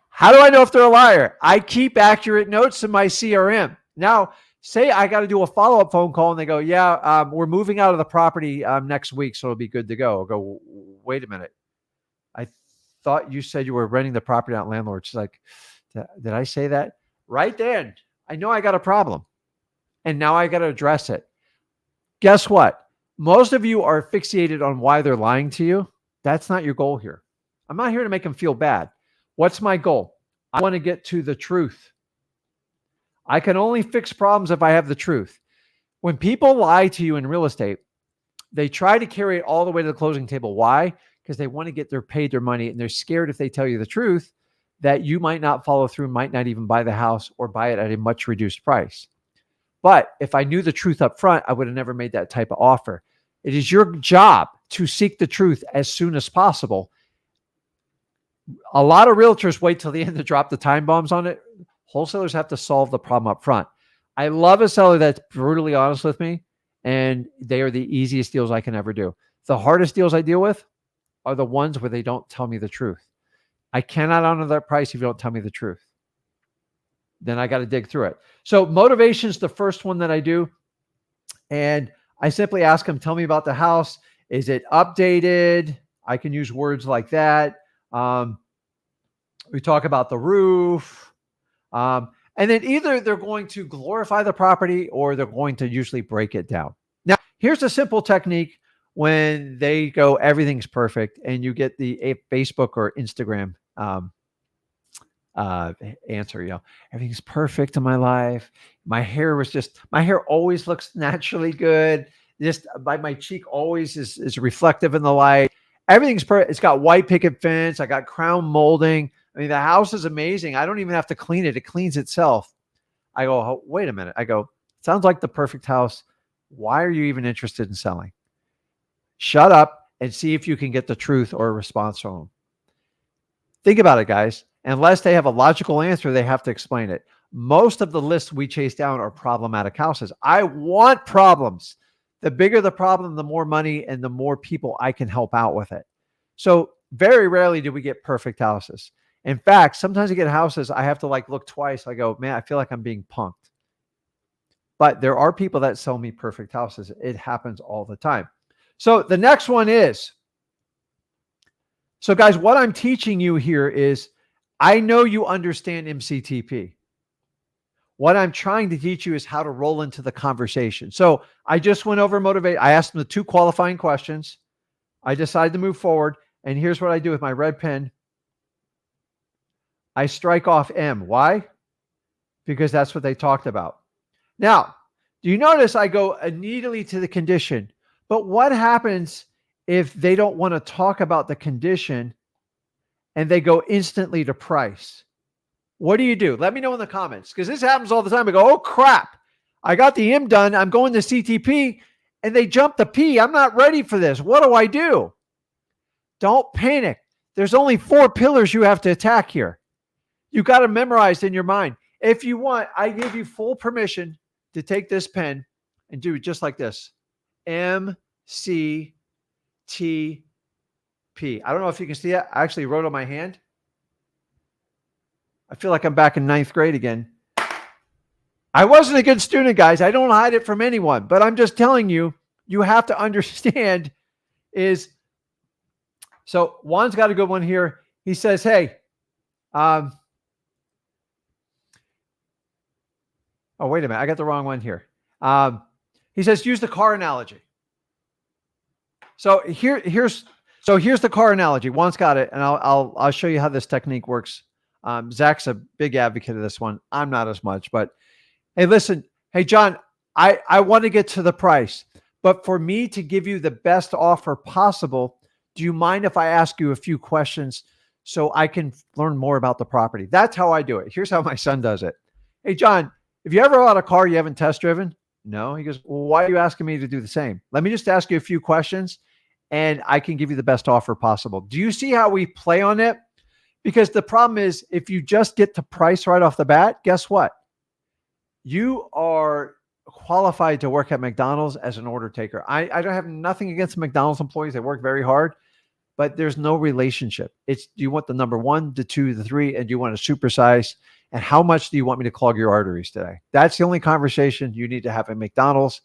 How do I know if they're a liar? I keep accurate notes in my CRM. Now, say I got to do a follow-up phone call and they go, yeah, we're moving out of the property next week, so it'll be good to go. I'll go, wait a minute. I thought you said you were renting the property out landlord. She's like, did I say that? Right then, I know I got a problem. And now I got to address it. Guess what? Most of you are fixated on why they're lying to you. That's not your goal here. I'm not here to make them feel bad. What's my goal? I want to get to the truth. I can only fix problems if I have the truth. When people lie to you in real estate, they try to carry it all the way to the closing table. Why? Because they want to get paid their money and they're scared if they tell you the truth that you might not follow through, might not even buy the house or buy it at a much reduced price. But if I knew the truth up front, I would have never made that type of offer. It is your job to seek the truth as soon as possible. A lot of realtors wait till the end to drop the time bombs on it. Wholesalers have to solve the problem up front. I love a seller that's brutally honest with me, and they are the easiest deals I can ever do. The hardest deals I deal with are the ones where they don't tell me the truth. I cannot honor that price if you don't tell me the truth. Then I got to dig through it. So motivation is the first one that I do. And I simply ask them, tell me about the house. Is it updated? I can use words like that. We talk about the roof. And then either they're going to glorify the property or they're going to usually break it down. Now, here's a simple technique when they go, everything's perfect, and you get the Facebook or Instagram answer, everything's perfect in my life. My hair always looks naturally good. Just my cheek always is reflective in the light. Everything's perfect. It's got white picket fence. I got crown molding. I mean, the house is amazing. I don't even have to clean it. It cleans itself. I go, oh, wait a minute. I go, sounds like the perfect house. Why are you even interested in selling? Shut up and see if you can get the truth or a response from them. Think about it, guys. Unless they have a logical answer, they have to explain it. Most of the lists we chase down are problematic houses. I want problems. The bigger the problem, the more money and the more people I can help out with it. So very rarely do we get perfect houses. In fact, sometimes I get houses, I have to look twice. I go, man, I feel like I'm being punked. But there are people that sell me perfect houses. It happens all the time. So the next one is, so guys, what I'm teaching you here is, I know you understand MCTP. What I'm trying to teach you is how to roll into the conversation. So I just went over motivate. I asked them the 2 qualifying questions. I decided to move forward. And here's what I do with my red pen. I strike off M. Why? Because that's what they talked about. Now, do you notice I go immediately to the condition? But what happens if they don't want to talk about the condition and they go instantly to price? What do you do? Let me know in the comments, because this happens all the time. I go, oh crap, I got the M done. I'm going to CTP and they jumped the P. I'm not ready for this. What do I do? Don't panic. There's only 4 pillars you have to attack here. You got to memorize in your mind. If you want, I give you full permission to take this pen and do it just like this. M, C, T, P. I don't know if you can see it. I actually wrote on my hand. I feel like I'm back in 9th grade again. I wasn't a good student, guys. I don't hide it from anyone, but I'm just telling you, you have to understand is, so Juan's got a good one here. He says, hey, oh, wait a minute. I got the wrong one here. He says, use the car analogy. So here's the car analogy. Juan's got it, and I'll show you how this technique works. Zach's a big advocate of this one. I'm not as much, but hey, listen. Hey, John, I want to get to the price, but for me to give you the best offer possible, do you mind if I ask you a few questions so I can learn more about the property? That's how I do it. Here's how my son does it. Hey, John, have you ever bought a car you haven't test driven? No. He goes, well, why are you asking me to do the same? Let me just ask you a few questions and I can give you the best offer possible. Do you see how we play on it? Because the problem is, if you just get to price right off the bat, guess what? You are qualified to work at McDonald's as an order taker. I don't have nothing against McDonald's employees. They work very hard, but there's no relationship. It's, do you want the number 1, the 2, the 3, and do you want to supersize? And how much do you want me to clog your arteries today? That's the only conversation you need to have at McDonald's.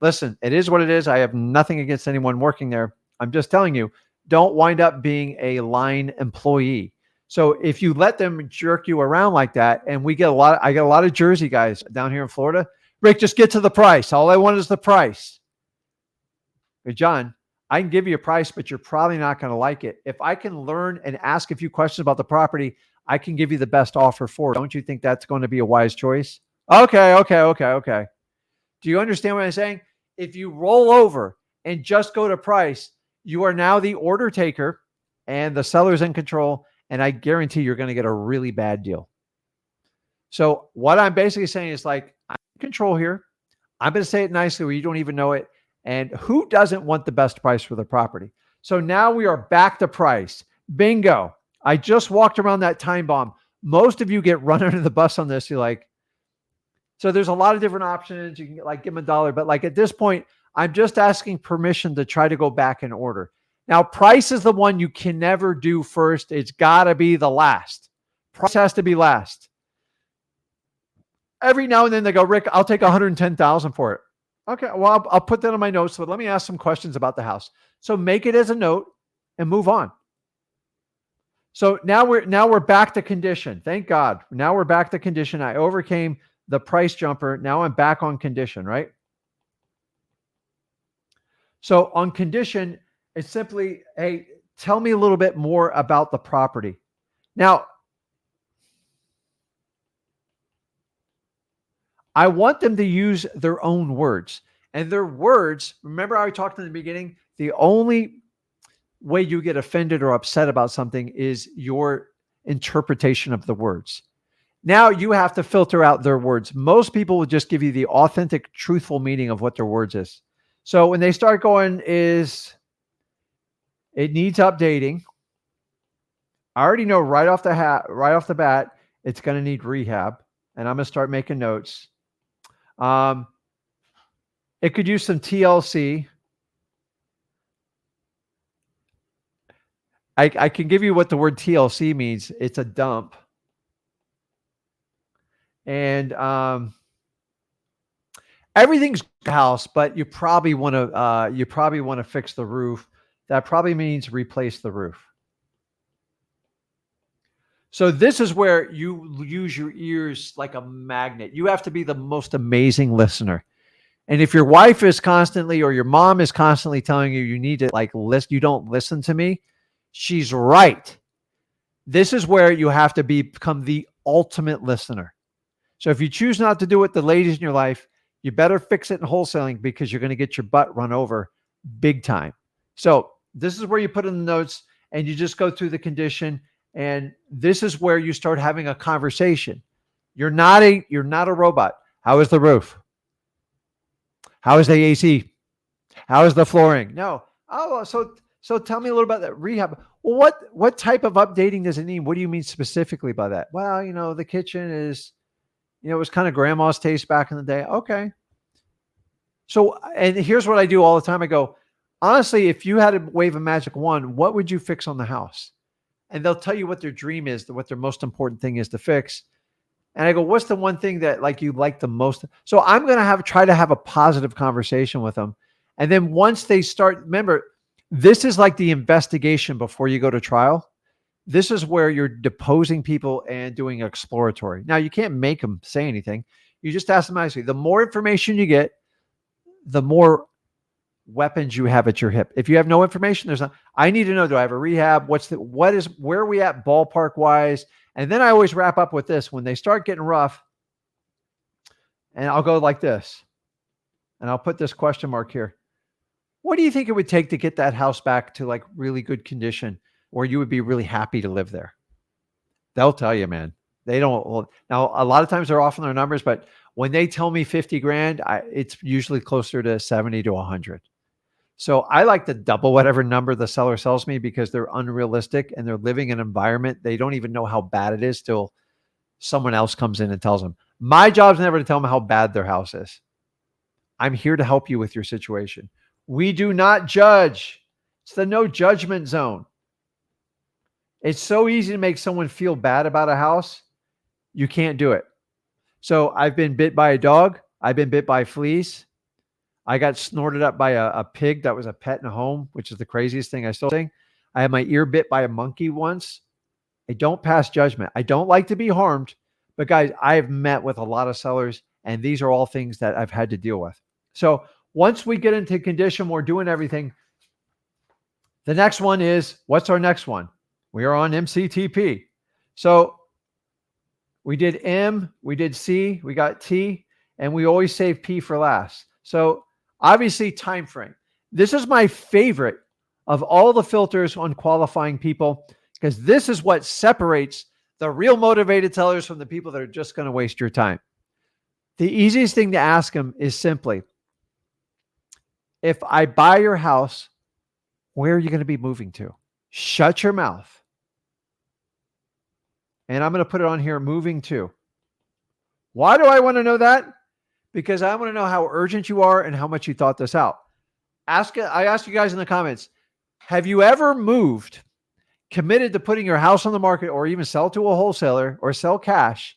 Listen, it is what it is. I have nothing against anyone working there. I'm just telling you, don't wind up being a line employee. So if you let them jerk you around like that, and I get a lot of Jersey guys down here in Florida. Rick, just get to the price. All I want is the price. Hey, John, I can give you a price, but you're probably not going to like it. If I can learn and ask a few questions about the property, I can give you the best offer for it. Don't you think that's going to be a wise choice? Okay. Do you understand what I'm saying? If you roll over and just go to price, you are now the order taker and the seller's in control. And I guarantee you're going to get a really bad deal. So what I'm basically saying is, like, I'm in control here. I'm going to say it nicely where you don't even know it. And who doesn't want the best price for the property? So now we are back to price. Bingo. I just walked around that time bomb. Most of you get run under the bus on this. You're like, so there's a lot of different options. You can like give them $1, but like at this point, I'm just asking permission to try to go back in order. Now, price is the one you can never do first. It's got to be the last. Price has to be last. Every now and then they go, Rick, I'll take $110,000 for it. Okay, well, I'll put that on my notes, but let me ask some questions about the house. So make it as a note and move on. So now we're back to condition. Thank God. Now we're back to condition. I overcame the price jumper. Now I'm back on condition, right? So on condition, it's simply, hey, tell me a little bit more about the property. Now, I want them to use their own words. And their words, remember how I talked in the beginning? The only way you get offended or upset about something is your interpretation of the words. Now you have to filter out their words. Most people will just give you the authentic, truthful meaning of what their words is. So when they start going, it needs updating, I already know right off the bat, it's going to need rehab. And I'm going to start making notes. It could use some TLC. I can give you what the word TLC means. It's a dump. And everything's house, but you probably want to fix the roof. That probably means replace the roof. So this is where you use your ears like a magnet. You have to be the most amazing listener. And if your wife is constantly, or your mom is constantly telling you, you need to like listen, you don't listen to me, she's right. This is where you have to become the ultimate listener. So if you choose not to do it, the ladies in your life, you better fix it in wholesaling, because you're going to get your butt run over big time. So this is where you put in the notes and you just go through the condition And this is where you start having a conversation. You're not a robot. How is the roof? How is the AC? How is the flooring? No. Oh, so tell me a little about that rehab. Well, what type of updating does it need? What do you mean specifically by that? Well, the kitchen is, it was kind of grandma's taste back in the day. Okay. So, and here's what I do all the time. I go, honestly, if you had to wave a magic wand, what would you fix on the house? And they'll tell you what their dream is, what their most important thing is to fix. And I go, what's the one thing that like you like the most? So I'm going to try to have a positive conversation with them. And then once they start, remember, this is like the investigation before you go to trial. This is where you're deposing people and doing exploratory. Now you can't make them say anything. You just ask them nicely. The more information you get, the more weapons you have at your hip. If you have no information, there's not. I need to know, do I have a rehab? Where are we at ballpark wise? And then I always wrap up with this. When they start getting rough, and I'll go like this, and I'll put this question mark here. What do you think it would take to get that house back to like really good condition where you would be really happy to live there? They'll tell you, man. They don't. Well, now, a lot of times they're off on their numbers, but when they tell me 50 grand, it's usually closer to 70 to 100. So I like to double whatever number the seller sells me because they're unrealistic and they're living in an environment. They don't even know how bad it is till someone else comes in and tells them. My job's never to tell them how bad their house is. I'm here to help you with your situation. We do not judge. It's the no judgment zone. It's so easy to make someone feel bad about a house. You can't do it. So I've been bit by a dog. I've been bit by fleas. I got snorted up by a pig that was a pet in a home, which is the craziest thing I still think. I had my ear bit by a monkey once. I don't pass judgment. I don't like to be harmed. But guys, I've met with a lot of sellers, and these are all things that I've had to deal with. So once we get into condition, we're doing everything. The next one is, what's our next one? We are on MCTP. So we did M, we did C, we got T, and we always save P for last. So obviously time frame. This is my favorite of all the filters on qualifying people because this is what separates the real motivated sellers from the people that are just going to waste your time. The easiest thing to ask them is simply, if I buy your house, where are you going to be moving to? Shut your mouth. And I'm going to put it on here, moving to. Why do I want to know that? Because I want to know how urgent you are and how much you thought this out. I asked you guys in the comments, have you ever moved, committed to putting your house on the market or even sell to a wholesaler or sell cash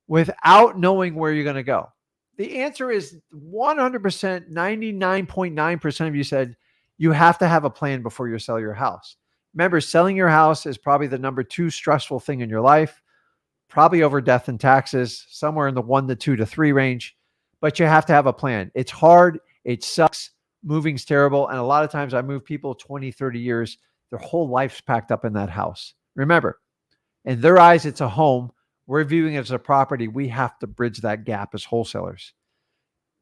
without knowing where you're going to go? The answer is 100%, 99.9% of you said you have to have a plan before you sell your house. Remember, selling your house is probably the number 2 stressful thing in your life, probably over death and taxes, somewhere in the 1 to 2 to 3 range, but you have to have a plan. It's hard. It sucks. Moving's terrible. And a lot of times I move people 20, 30 years, their whole life's packed up in that house. Remember, in their eyes, it's a home. We're viewing it as a property. We have to bridge that gap as wholesalers.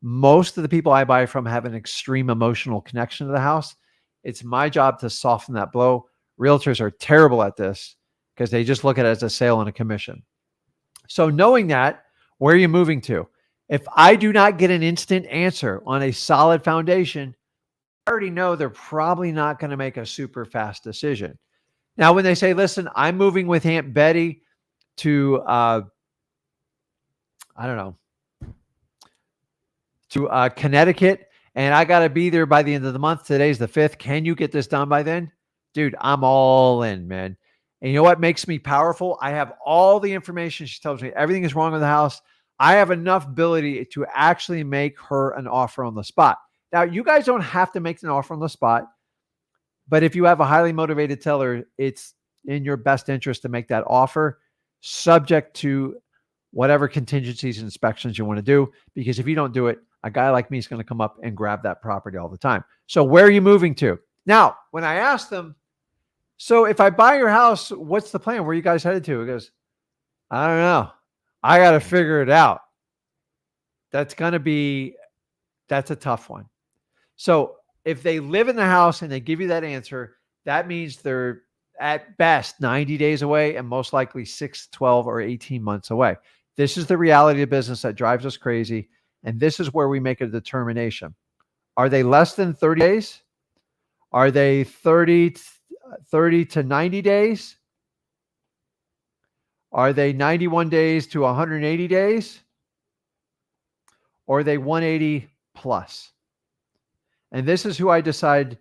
Most of the people I buy from have an extreme emotional connection to the house. It's my job to soften that blow. Realtors are terrible at this because they just look at it as a sale and a commission. So knowing that, where are you moving to? If I do not get an instant answer on a solid foundation, I already know they're probably not going to make a super fast decision. Now, when they say, listen, I'm moving with Aunt Betty to, I don't know, to Connecticut, and I got to be there by the end of the month. Today's the 5th. Can you get this done by then? Dude, I'm all in, man. And you know what makes me powerful? I have all the information. She tells me everything is wrong with the house. I have enough ability to actually make her an offer on the spot. Now, you guys don't have to make an offer on the spot, but if you have a highly motivated seller, it's in your best interest to make that offer, subject to whatever contingencies and inspections you want to do. Because if you don't do it, a guy like me is going to come up and grab that property all the time. So where are you moving to? Now, when I ask them, so if I buy your house, what's the plan? Where are you guys headed to? He goes, I don't know. I got to figure it out. That's a tough one. So if they live in the house and they give you that answer, that means they're at best 90 days away and most likely 6, 12, or 18 months away. This is the reality of business that drives us crazy. And this is where we make a determination. Are they less than 30 days? Are they 30 to 90 days? Are they 91 days to 180 days? Or are they 180 plus? And this is who I decide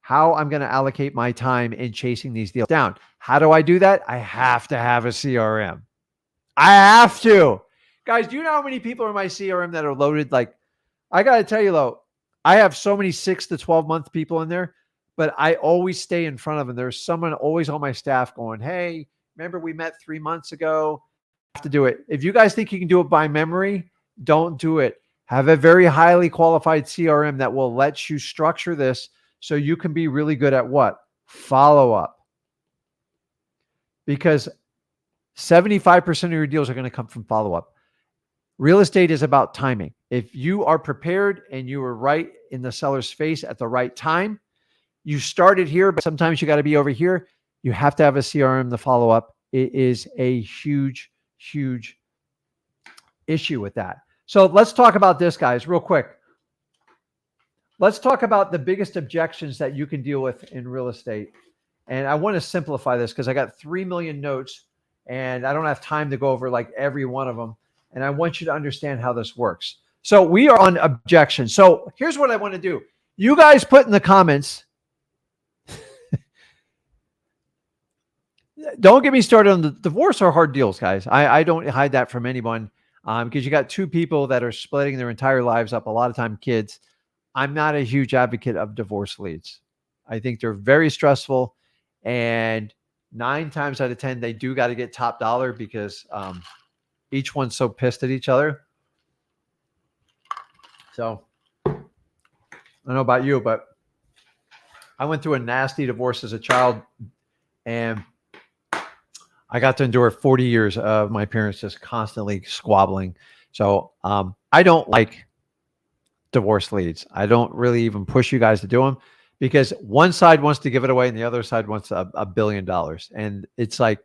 how I'm going to allocate my time in chasing these deals down. How do I do that? I have to have a CRM. I have to. Guys, do you know how many people are in my CRM that are loaded? Like, I got to tell you, though, I have so many 6 to 12-month people in there, but I always stay in front of them. There's someone always on my staff going, hey, remember we met 3 months ago? I have to do it. If you guys think you can do it by memory, don't do it. Have a very highly qualified CRM that will let you structure this so you can be really good at what? Follow up. Because 75% of your deals are going to come from follow up. Real estate is about timing. If you are prepared and you were right in the seller's face at the right time, you started here, but sometimes you got to be over here. You have to have a CRM to follow up. It is a huge, huge issue with that. So let's talk about this, guys, real quick. Let's talk about the biggest objections that you can deal with in real estate. And I want to simplify this because I got 3 million notes and I don't have time to go over like every one of them. And I want you to understand how this works. So we are on objection. So here's what I want to do. You guys put in the comments. Don't get me started on the divorce or hard deals, guys. I don't hide that from anyone because you got two people that are splitting their entire lives up, a lot of time kids. I'm not a huge advocate of divorce leads. I think they're very stressful, and 9 times out of 10, they do got to get top dollar because each one's so pissed at each other. So I don't know about you, but I went through a nasty divorce as a child, and I got to endure 40 years of my parents just constantly squabbling. So I don't like divorce leads. I don't really even push you guys to do them because one side wants to give it away and the other side wants $1 billion. And it's like,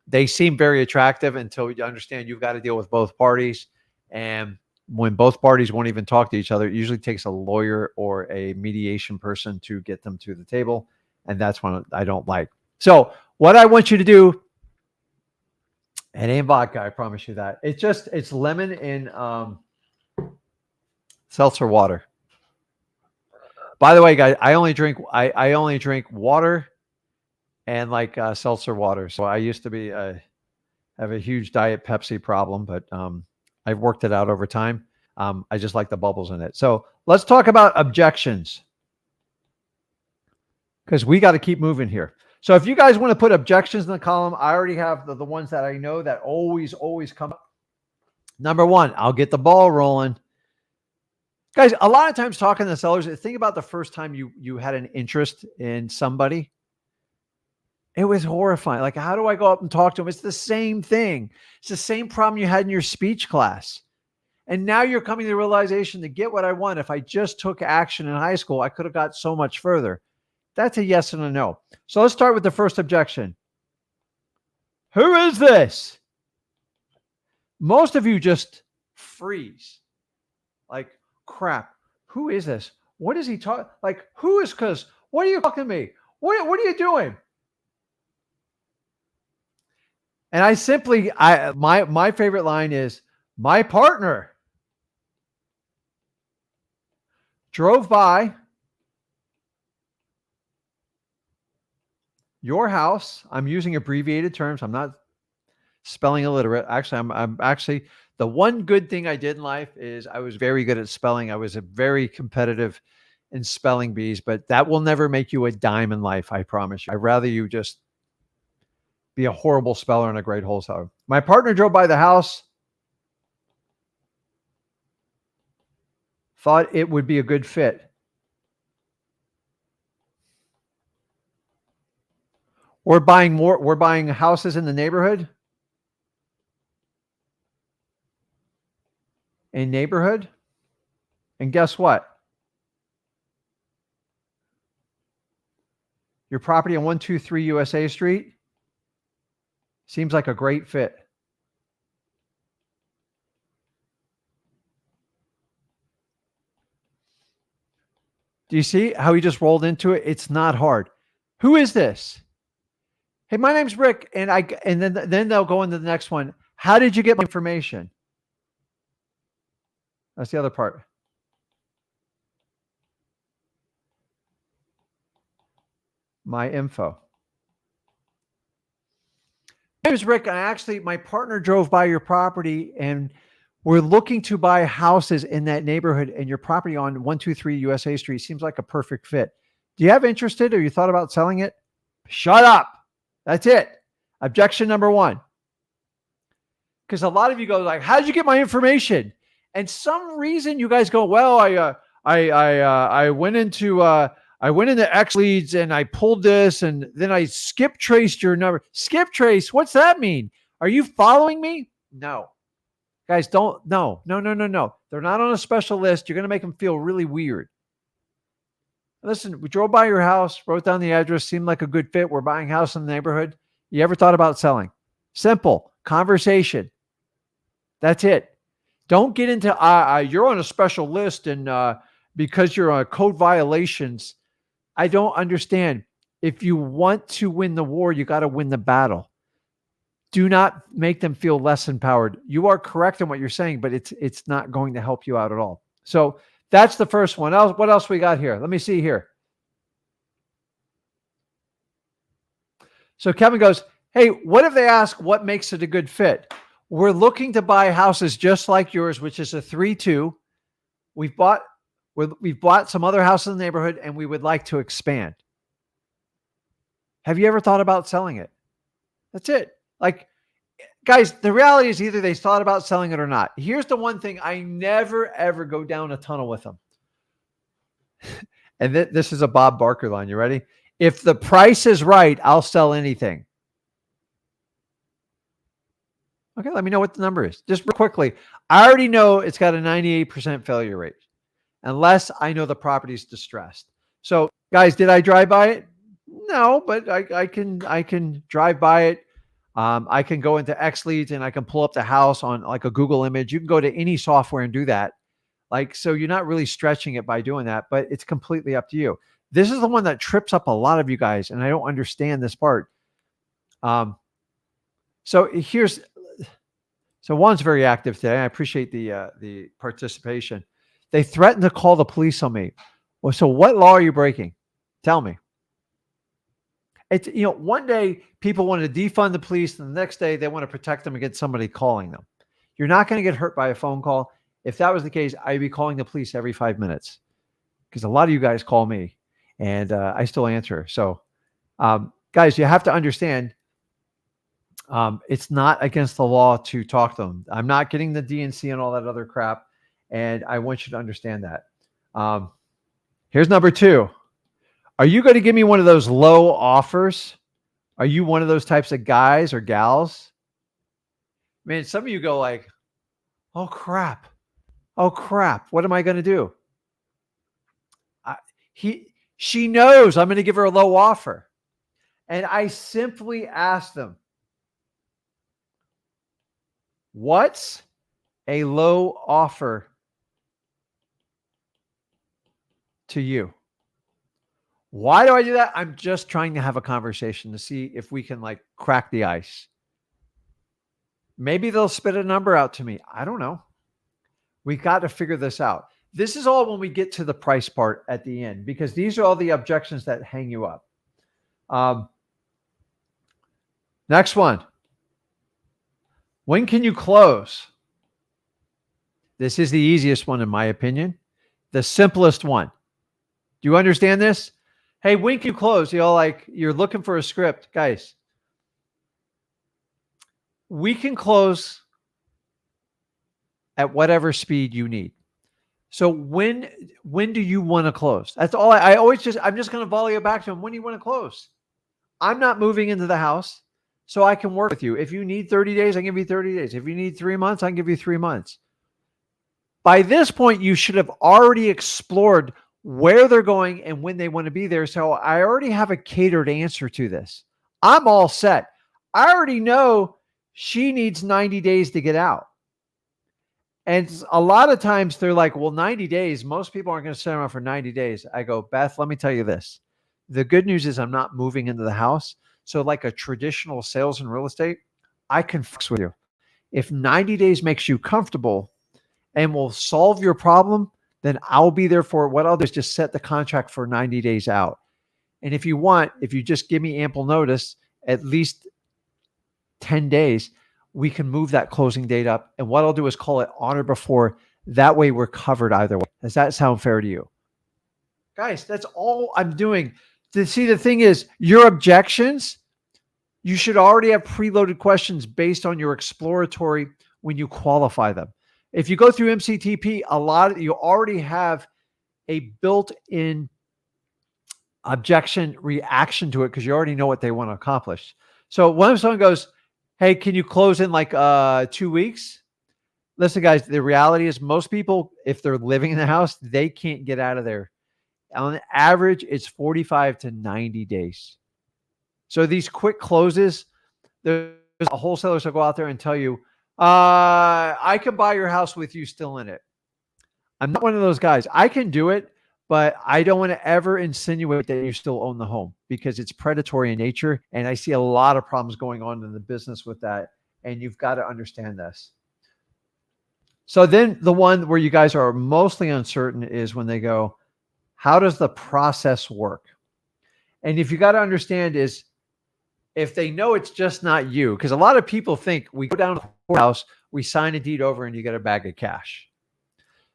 they seem very attractive until you understand you've got to deal with both parties. And when both parties won't even talk to each other, it usually takes a lawyer or a mediation person to get them to the table. And that's one I don't like. So what I want you to do, it ain't vodka, I promise you that. It's lemon and seltzer water. By the way, guys, I only drink water and like seltzer water. So I used to be have a huge Diet Pepsi problem, but I've worked it out over time. I just like the bubbles in it. So let's talk about objections because we got to keep moving here. So if you guys want to put objections in the column, I already have the ones that I know that always come up. Number 1, I'll get the ball rolling. Guys, a lot of times talking to sellers, think about the first time you had an interest in somebody. It was horrifying. Like, how do I go up and talk to them? It's the same thing. It's the same problem you had in your speech class. And now you're coming to the realization to get what I want. If I just took action in high school, I could have got so much further. That's a yes and a no. So let's start with the first objection. Who is this? Most of you just freeze. Like, crap. Who is this? What is he talking? Like, who is Chris? What are you talking to me? What are you doing? And I simply, my favorite line is, my partner drove by your house. I'm using abbreviated terms. I'm not spelling illiterate. Actually, I'm actually, the one good thing I did in life is I was very good at spelling. I was a very competitive in spelling bees, but that will never make you a dime in life. I promise you. I'd rather you just be a horrible speller and a great wholesaler. My partner drove by the house, thought it would be a good fit. We're buying houses in the neighborhood. And guess what? Your property on 123 USA Street seems like a great fit. Do you see how he just rolled into it? It's not hard. Who is this? Hey, my name's Rick, and then they'll go into the next one. How did you get my information? That's the other part. My info. My name is Rick, and my partner drove by your property, and we're looking to buy houses in that neighborhood, and your property on 123 USA Street seems like a perfect fit. Do you have interested, or you thought about selling it? Shut up. That's it. Objection number one. Because a lot of you go like, how did you get my information? And some reason you guys go, well, I went into X leads and I pulled this and then I skip traced your number. Skip trace, what's that mean? Are you following me? No. Guys, don't. No. They're not on a special list. You're going to make them feel really weird. Listen, we drove by your house, wrote down the address, seemed like a good fit. We're buying a house in the neighborhood. You ever thought about selling? Simple conversation. That's it. Don't get into, you're on a special list and because you're on code violations. I don't understand. If you want to win the war, you got to win the battle. Do not make them feel less empowered. You are correct in what you're saying, but it's not going to help you out at all. So that's the first one. What else we got here? Let me see here. So Kevin goes, hey, what if they ask what makes it a good fit? We're looking to buy houses just like yours, which is a 3-2. We've bought some other houses in the neighborhood and we would like to expand. Have you ever thought about selling it? That's it. Like, guys, the reality is either they thought about selling it or not. Here's the one thing. I never, ever go down a tunnel with them. And this is a Bob Barker line. You ready? If the price is right, I'll sell anything. Okay, let me know what the number is. Just real quickly, I already know it's got a 98% failure rate, unless I know the property's distressed. So, guys, did I drive by it? No, but I can drive by it. I can go into X leads and I can pull up the house on like a Google image. You can go to any software and do that. Like, so you're not really stretching it by doing that, but it's completely up to you. This is the one that trips up a lot of you guys, and I don't understand this part. So one's very active today. I appreciate the participation. They threatened to call the police on me. Well, so what law are you breaking? Tell me. It's, one day people want to defund the police, and the next day they want to protect them against somebody calling them. You're not going to get hurt by a phone call. If that was the case, I'd be calling the police every 5 minutes, because a lot of you guys call me and I still answer. So guys, you have to understand, it's not against the law to talk to them. I'm not getting the DNC and all that other crap. And I want you to understand that. Here's number 2. Are you going to give me one of those low offers? Are you one of those types of guys or gals? Man, some of you go like, oh crap. What am I going to do? She knows I'm going to give her a low offer. And I simply ask them, what's a low offer to you? Why do I do that? I'm just trying to have a conversation to see if we can like crack the ice. Maybe they'll spit a number out to me. I don't know. We got to figure this out. This is all when we get to the price part at the end, because these are all the objections that hang you up. Next one. When can you close? This is the easiest one, in my opinion. The simplest one. Do you understand this? Hey, when can you close? You're looking for a script. Guys, we can close at whatever speed you need. So when do you want to close? That's all. I'm just going to volley it back to them. When do you want to close? I'm not moving into the house, so I can work with you. If you need 30 days, I can give you 30 days. If you need 3 months, I can give you 3 months. By this point, you should have already explored where they're going and when they want to be there. So I already have a catered answer to this. I'm all set. I already know she needs 90 days to get out. And a lot of times they're like, well, 90 days, most people aren't going to sit around for 90 days. I go, Beth, let me tell you this. The good news is I'm not moving into the house. So like a traditional sales and real estate, I can fix with you. If 90 days makes you comfortable and will solve your problem, then I'll be there for it. What I'll do is just set the contract for 90 days out. And if you want, if you just give me ample notice, at least 10 days, we can move that closing date up. And what I'll do is call it on or before. That way we're covered either way. Does that sound fair to you? Guys, that's all I'm doing. See, the thing is, your objections, you should already have preloaded questions based on your exploratory when you qualify them. If you go through MCTP, you already have a built-in objection reaction to it because you already know what they want to accomplish. So when someone goes, hey, can you close in like 2 weeks? Listen, guys, the reality is most people, if they're living in the house, they can't get out of there. On average, it's 45 to 90 days. So these quick closes, there's wholesalers will go out there and tell you, I can buy your house with you still in it. I'm not one of those guys. I can do it, but I don't want to ever insinuate that you still own the home because it's predatory in nature. And I see a lot of problems going on in the business with that. And you've got to understand this. So then the one where you guys are mostly uncertain is when they go, how does the process work? And if you got to understand is if they know it's just not you, because a lot of people think we go down to the courthouse, we sign a deed over and you get a bag of cash.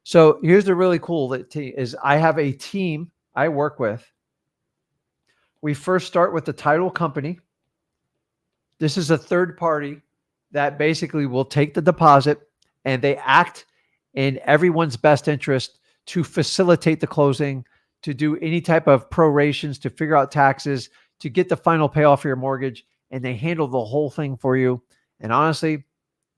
So here's the really cool is I have a team I work with. We first start with the title company. This is a third party that basically will take the deposit and they act in everyone's best interest to facilitate the closing, to do any type of prorations, to figure out taxes, to get the final payoff for your mortgage, and they handle the whole thing for you. And honestly,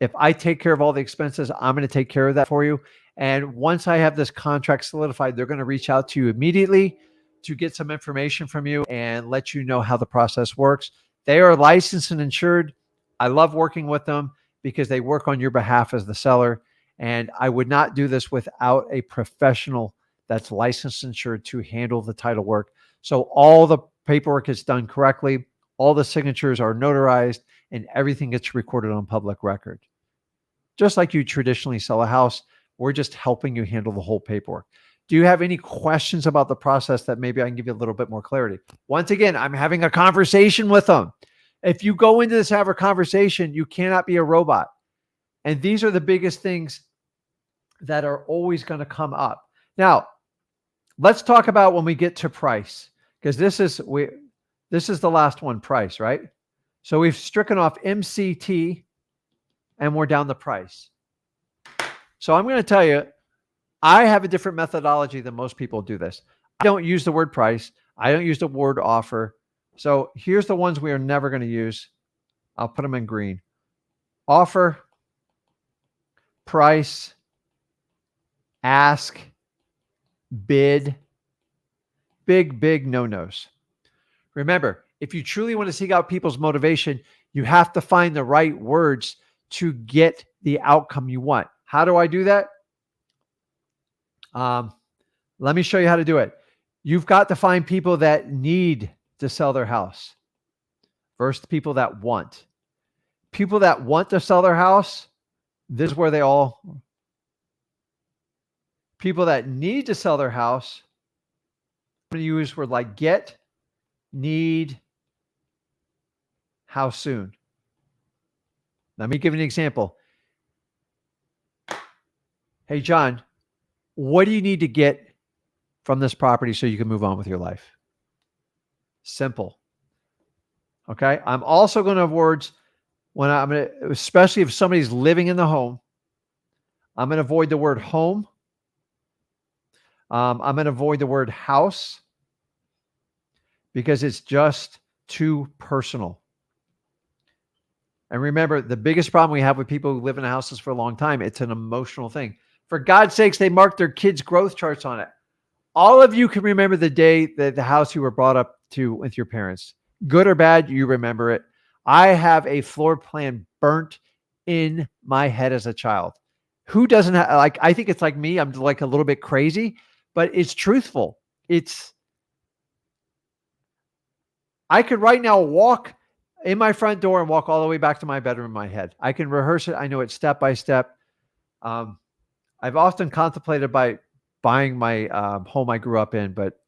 if I take care of all the expenses, I'm going to take care of that for you. And once I have this contract solidified, they're going to reach out to you immediately to get some information from you and let you know how the process works. They are licensed and insured. I love working with them because they work on your behalf as the seller. And I would not do this without a professional that's licensed and insured to handle the title work. So all the paperwork is done correctly. All the signatures are notarized and everything gets recorded on public record. Just like you traditionally sell a house, we're just helping you handle the whole paperwork. Do you have any questions about the process that maybe I can give you a little bit more clarity? Once again, I'm having a conversation with them. If you go into this, have a conversation, you cannot be a robot. And these are the biggest things that are always going to come up. Now, let's talk about when we get to price, because this is the last one, price, right? So we've stricken off MCT and we're down the price. So I'm going to tell you, I have a different methodology than most people do this. I don't use the word price. I don't use the word offer. So here's the ones we are never going to use. I'll put them in green. Offer, price, ask, bid, big no-nos. Remember, if you truly want to seek out people's motivation, you have to find the right words to get the outcome you want. How do I do that? Let me show you how to do it. You've got to find people that need to sell their house versus people that want. People that want to sell their house, this is where people that need to sell their house, I'm going to use words like get, need, how soon. Let me give you an example. Hey, John, what do you need to get from this property so you can move on with your life? Simple. Okay. I'm also going to have words especially if somebody's living in the home, I'm going to avoid the word home. I'm going to avoid the word house because it's just too personal. And remember, the biggest problem we have with people who live in houses for a long time, it's an emotional thing. For God's sakes, they mark their kids' growth charts on it. All of you can remember the day that the house you were brought up to with your parents. Good or bad, you remember it. I have a floor plan burnt in my head as a child. Who doesn't have, like, I think it's like me. I'm like a little bit crazy, but it's truthful. I could right now walk in my front door and walk all the way back to my bedroom in my head. I can rehearse it. I know it step by step. I've often contemplated by buying my home I grew up in, but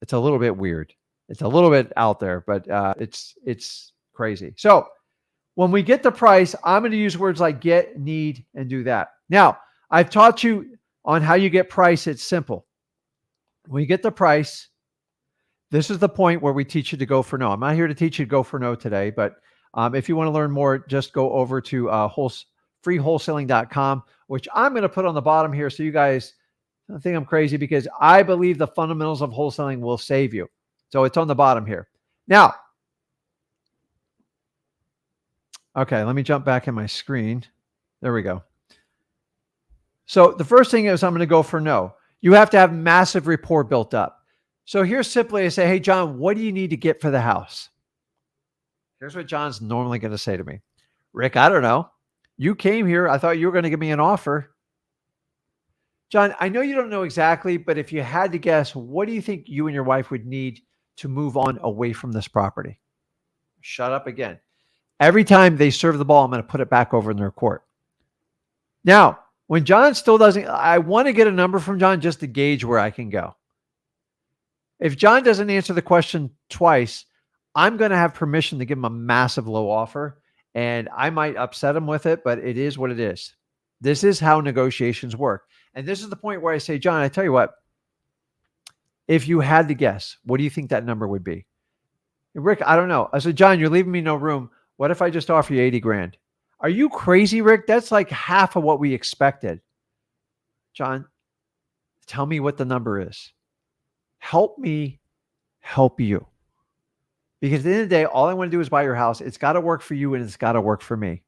it's a little bit weird. It's a little bit out there, but it's crazy. So when we get the price, I'm going to use words like get, need, and do that. Now, I've taught you on how you get price. It's simple. When you get the price, this is the point where we teach you to go for no. I'm not here to teach you to go for no today, but if you want to learn more, just go over to freewholesaling.com, which I'm going to put on the bottom here so you guys don't think I'm crazy, because I believe the fundamentals of wholesaling will save you. So it's on the bottom here. Now, okay, let me jump back in my screen. There we go. So the first thing is I'm going to go for no. You have to have massive rapport built up. So here's simply I say, hey, John, what do you need to get for the house? Here's what John's normally going to say to me. Rick, I don't know. You came here. I thought you were going to give me an offer. John, I know you don't know exactly, but if you had to guess, what do you think you and your wife would need to move on away from this property? Shut up again. Every time they serve the ball, I'm going to put it back over in their court. Now, when John still doesn't, I want to get a number from John just to gauge where I can go. If John doesn't answer the question twice, I'm going to have permission to give him a massive low offer, and I might upset him with it, but it is what it is. This is how negotiations work. And this is the point where I say, John, I tell you what, if you had to guess, what do you think that number would be? Rick, I don't know. I said, John, you're leaving me no room. What if I just offer you 80 grand? Are you crazy, Rick? That's like half of what we expected. John, tell me what the number is. Help me help you. Because at the end of the day, all I want to do is buy your house. It's got to work for you and it's got to work for me.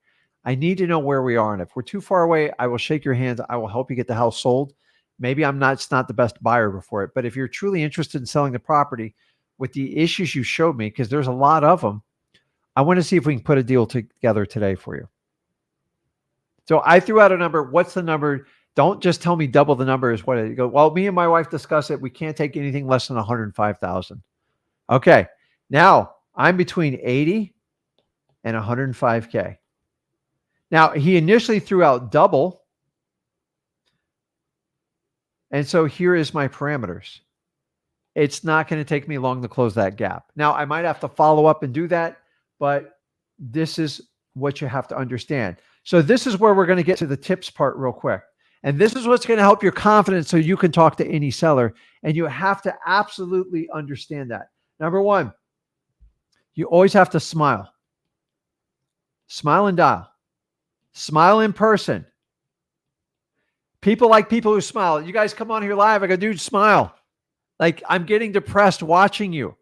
I need to know where we are. And if we're too far away, I will shake your hands. I will help you get the house sold. Maybe it's not the best buyer for it. But if you're truly interested in selling the property with the issues you showed me, because there's a lot of them, I want to see if we can put a deal together today for you. So I threw out a number. What's the number? Don't just tell me double the number is what it goes. Well, me and my wife discuss it. We can't take anything less than 105,000. Okay. Now I'm between 80 and 105K. Now he initially threw out double. And so here is my parameters. It's not going to take me long to close that gap. Now I might have to follow up and do that, but this is what you have to understand. So this is where we're going to get to the tips part real quick. And this is what's going to help your confidence so you can talk to any seller. And you have to absolutely understand that. Number one, you always have to smile. Smile and dial. Smile in person. People like people who smile. You guys come on here live. I go, dude, smile. Like I'm getting depressed watching you.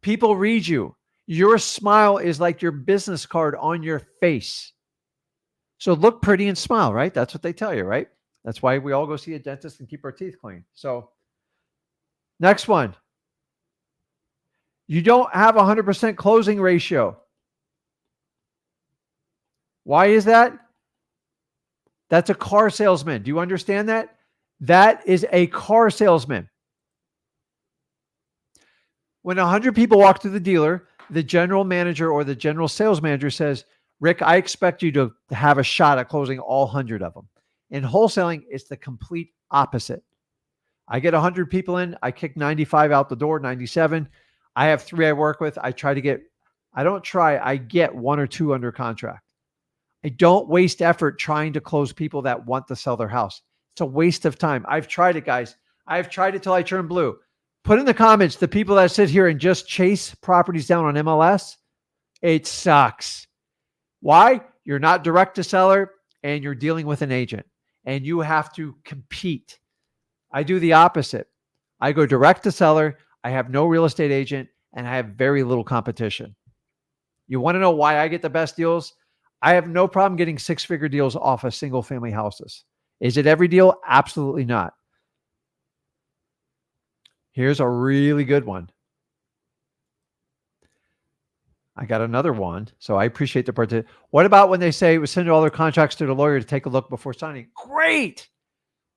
People read you. Your smile is like your business card on your face. So look pretty and smile, right? That's what they tell you, right? That's why we all go see a dentist and keep our teeth clean. So next one. You don't have 100% closing ratio. Why is that? That's a car salesman. Do you understand that? That is a car salesman. When 100 people walk through the dealer, the general manager or the general sales manager says, Rick, I expect you to have a shot at closing all 100 of them. In wholesaling, it's the complete opposite. I get 100 people in, I kick 95 out the door, 97. I have 3 I work with. I get 1 or 2 under contract. I don't waste effort trying to close people that want to sell their house. It's a waste of time. I've tried it, guys. I've tried it till I turn blue. Put in the comments the people that sit here and just chase properties down on MLS. It sucks. Why? You're not direct to seller and you're dealing with an agent and you have to compete. I do the opposite. I go direct to seller. I have no real estate agent and I have very little competition. You want to know why I get the best deals? I have no problem getting 6-figure deals off of single family houses. Is it every deal? Absolutely not. Here's a really good one. I got another one. So I appreciate the part. What about when they say we send all their contracts to the lawyer to take a look before signing? Great.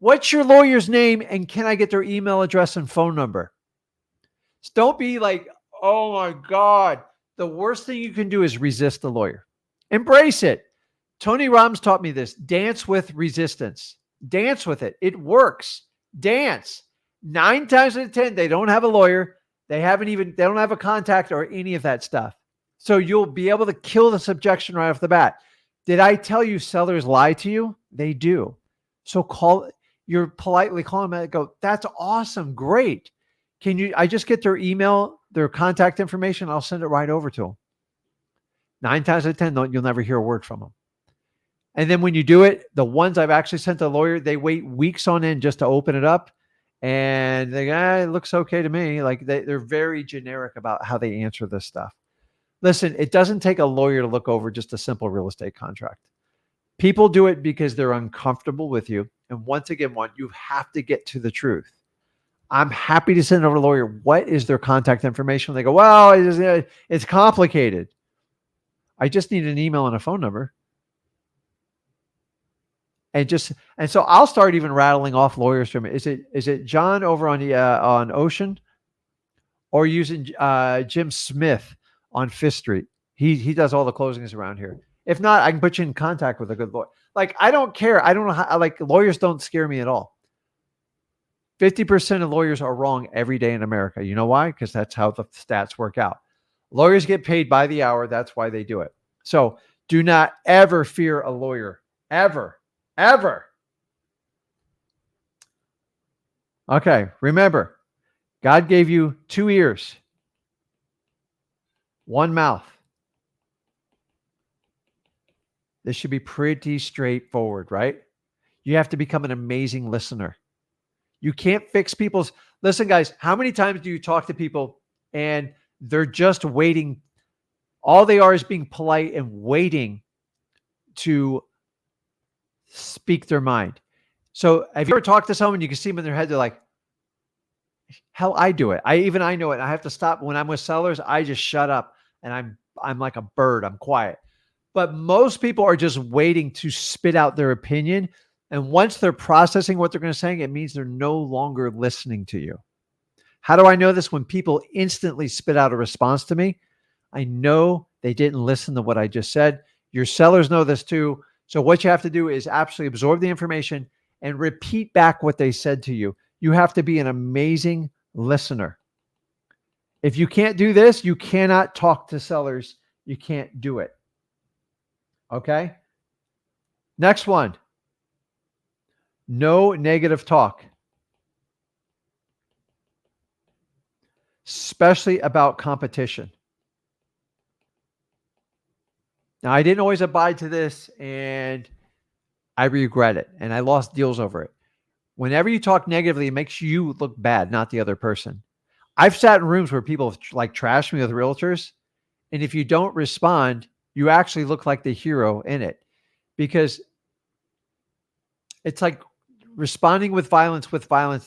What's your lawyer's name and can I get their email address and phone number? So don't be like, oh my God. The worst thing you can do is resist the lawyer. Embrace it. Tony Robbins taught me this. Dance with resistance. Dance with it. It works. Dance. 9 times out of 10, they don't have a lawyer. They don't have a contact or any of that stuff. So you'll be able to kill this objection right off the bat. Did I tell you sellers lie to you? They do. So you're politely calling them and go, that's awesome. Great. I just get their email, their contact information? I'll send it right over to them. 9 times out of 10, you'll never hear a word from them. And then when you do it, the ones I've actually sent to a lawyer, they wait weeks on end just to open it up. And they go, it looks okay to me. Like they're very generic about how they answer this stuff. Listen, it doesn't take a lawyer to look over just a simple real estate contract. People do it because they're uncomfortable with you. And once again, you have to get to the truth. I'm happy to send over to a lawyer. What is their contact information? They go, well, it's complicated. I just need an email and a phone number. And so I'll start even rattling off lawyers from it. Is it John over on Ocean, or using Jim Smith on Fifth Street? He does all the closings around here. If not, I can put you in contact with a good lawyer. Like, I don't care. I don't know how, like, lawyers don't scare me at all. 50% of lawyers are wrong every day in America. You know why? Because that's how the stats work out. Lawyers get paid by the hour. That's why they do it. So do not ever fear a lawyer. Ever. Ever. Okay. Remember, God gave you 2 ears, 1 mouth. This should be pretty straightforward, right? You have to become an amazing listener. You can't fix listen, guys, how many times do you talk to people and they're just waiting? All they are is being polite and waiting to speak their mind. So have you ever talked to someone, you can see them in their head, they're like, hell, I do it. I know it. I have to stop. When I'm with sellers, I just shut up and I'm like a bird. I'm quiet. But most people are just waiting to spit out their opinion. And once they're processing what they're going to say, it means they're no longer listening to you. How do I know this? When people instantly spit out a response to me, I know they didn't listen to what I just said. Your sellers know this too. So what you have to do is absolutely absorb the information and repeat back what they said to you. You have to be an amazing listener. If you can't do this, you cannot talk to sellers. You can't do it. Okay? Next one. No negative talk, especially about competition. Now, I didn't always abide to this, and I regret it, and I lost deals over it. Whenever you talk negatively, it makes you look bad, not the other person. I've sat in rooms where people like trash me with realtors, and if you don't respond, you actually look like the hero in it, because it's like responding with violence.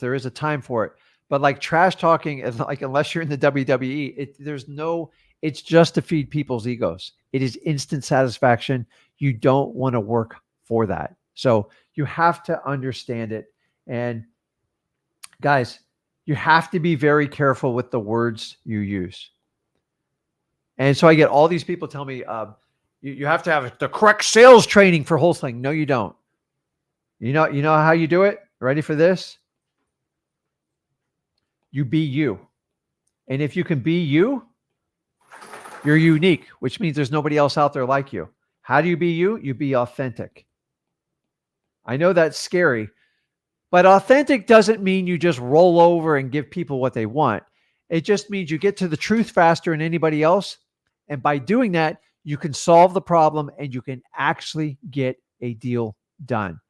There is a time for it, but like trash talking, like, unless you're in the WWE, it's just to feed people's egos. It is instant satisfaction. You don't want to work for that. So you have to understand it. And guys, you have to be very careful with the words you use. And so I get all these people tell me, you have to have the correct sales training for wholesaling. No, you don't. You know how you do it? Ready for this? You be you. And if you can be you, you're unique, which means there's nobody else out there like you. How do you be you? You be authentic. I know that's scary, but authentic doesn't mean you just roll over and give people what they want. It just means you get to the truth faster than anybody else. And by doing that, you can solve the problem and you can actually get a deal done.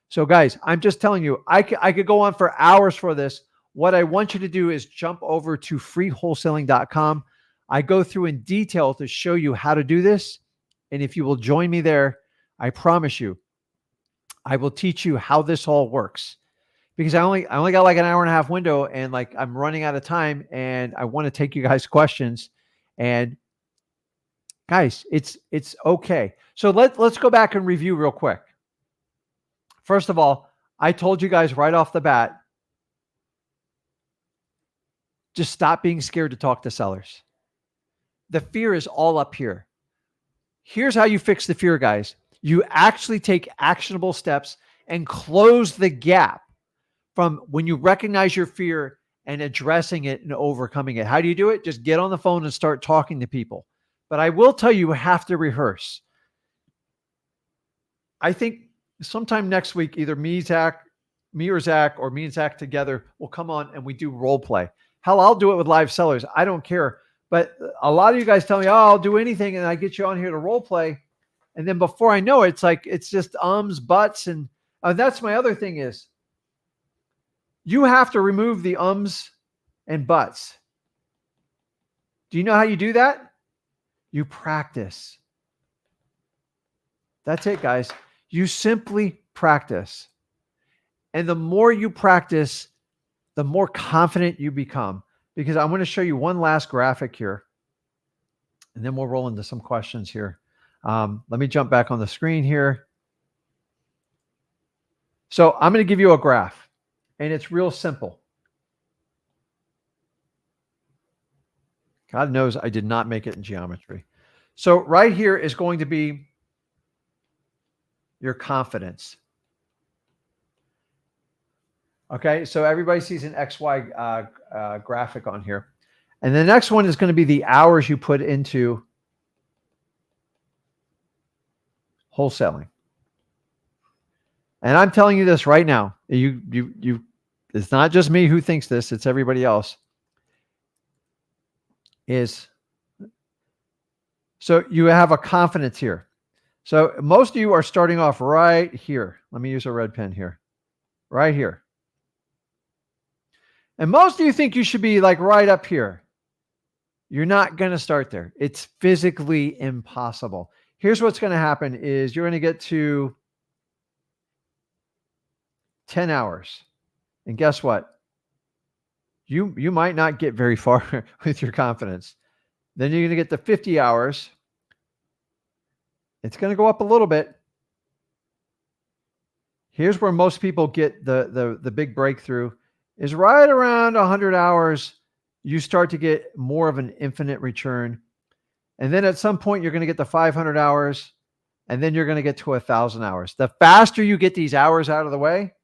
So guys, I'm just telling you, I could go on for hours for this. What I want you to do is jump over to freewholesaling.com. I go through in detail to show you how to do this. And if you will join me there, I promise you, I will teach you how this all works. because I only got like an hour and a half window, and like I'm running out of time, and I want to take you guys questions. And guys, it's okay. So let's go back and review real quick. First of all, I told you guys right off the bat, just stop being scared to talk to sellers. The fear is all up here. Here's how you fix the fear, guys. You actually take actionable steps and close the gap from when you recognize your fear and addressing it and overcoming it. How do you do it? Just get on the phone and start talking to people. But I will tell you, you have to rehearse. I think sometime next week, either me and Zach together will come on and we do role play. Hell, I'll do it with live sellers. I don't care. But a lot of you guys tell me, oh, I'll do anything. And I get you on here to role play. And then before I know it, it's like, it's just ums, buts. And that's my other thing is you have to remove the ums and buts. Do you know how you do that? You practice. That's it, guys. You simply practice. And the more you practice, the more confident you become. Because I'm going to show you one last graphic here. And then we'll roll into some questions here. Let me jump back on the screen here. So I'm going to give you a graph. And it's real simple. God knows I did not make it in geometry. So right here is going to be your confidence. Okay, so everybody sees an XY graphic on here. And the next one is going to be the hours you put into wholesaling. And I'm telling you this right now. It's not just me who thinks this, it's everybody else. So you have a confidence here. So most of you are starting off right here. Let me use a red pen here. Right here. And most of you think you should be like right up here. You're not going to start there. It's physically impossible. Here's what's going to happen is you're going to get to 10 hours. And guess what? You might not get very far with your confidence. Then you're going to get to 50 hours. It's going to go up a little bit. Here's where most people get the big breakthrough is right around 100 hours. You start to get more of an infinite return. And then at some point, you're going to get to 500 hours. And then you're going to get to 1,000 hours. The faster you get these hours out of the way,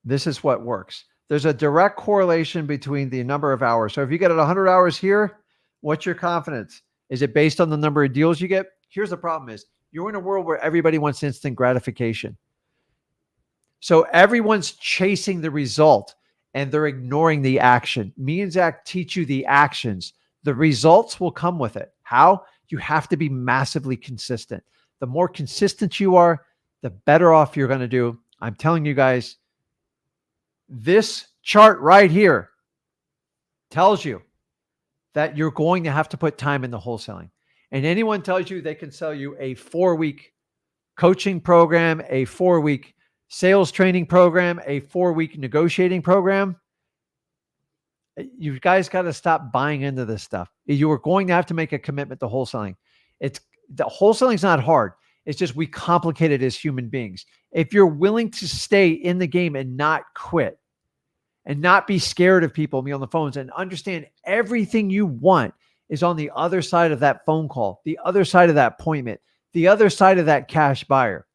this is what works. There's a direct correlation between the number of hours. So if you get at 100 hours here, what's your confidence? Is it based on the number of deals you get? Here's the problem is you're in a world where everybody wants instant gratification. So everyone's chasing the result and they're ignoring the action. Me and Zach teach you the actions. The results will come with it. How? You have to be massively consistent. The more consistent you are, the better off you're going to do. I'm telling you guys, this chart right here tells you that you're going to have to put time into wholesaling. And anyone tells you they can sell you a 4-week coaching program, a 4-week sales training program, a 4-week negotiating program, you guys got to stop buying into this stuff. You are going to have to make a commitment to wholesaling. The wholesaling is not hard. It's just we complicate it as human beings. If you're willing to stay in the game and not quit and not be scared of people, be on the phones and understand everything you want is on the other side of that phone call, the other side of that appointment, the other side of that cash buyer.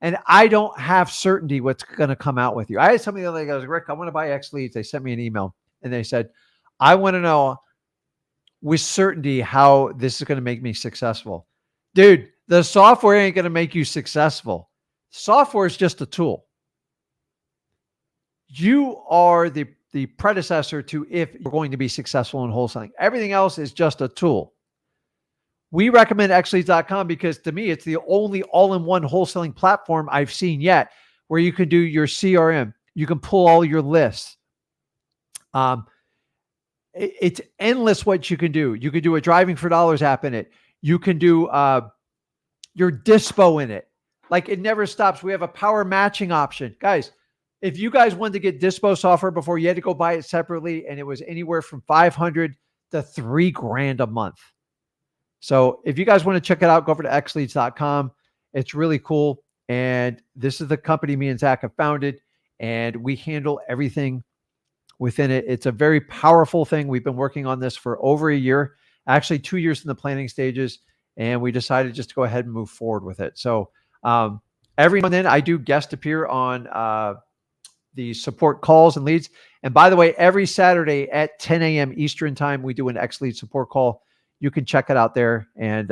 And I don't have certainty what's going to come out with you. I had somebody the other day goes, Rick, I want to buy X leads. They sent me an email and they said, I want to know with certainty how this is going to make me successful. Dude, the software ain't going to make you successful. Software is just a tool. You are the predecessor to if you're going to be successful in wholesaling. Everything else is just a tool. We recommend xleads.com because to me, it's the only all-in-one wholesaling platform I've seen yet where you can do your CRM. You can pull all your lists. It's endless what you can do. You can do a Driving for Dollars app in it. You can do your dispo in it. Like it never stops. We have a power matching option. Guys, If you guys wanted to get dispo software before, you had to go buy it separately, and it was anywhere from 500 to $3,000 a month. So if you guys want to check it out, go over to xleads.com. It's really cool. And this is the company me and Zach have founded, and we handle everything within it. It's a very powerful thing. We've been working on this for over a year, actually 2 years in the planning stages, and we decided just to go ahead and move forward with it. So every now and then I do guest appear on the support calls and leads. And by the way, every Saturday at 10 a.m. Eastern time, we do an X Lead support call. You can check it out there. And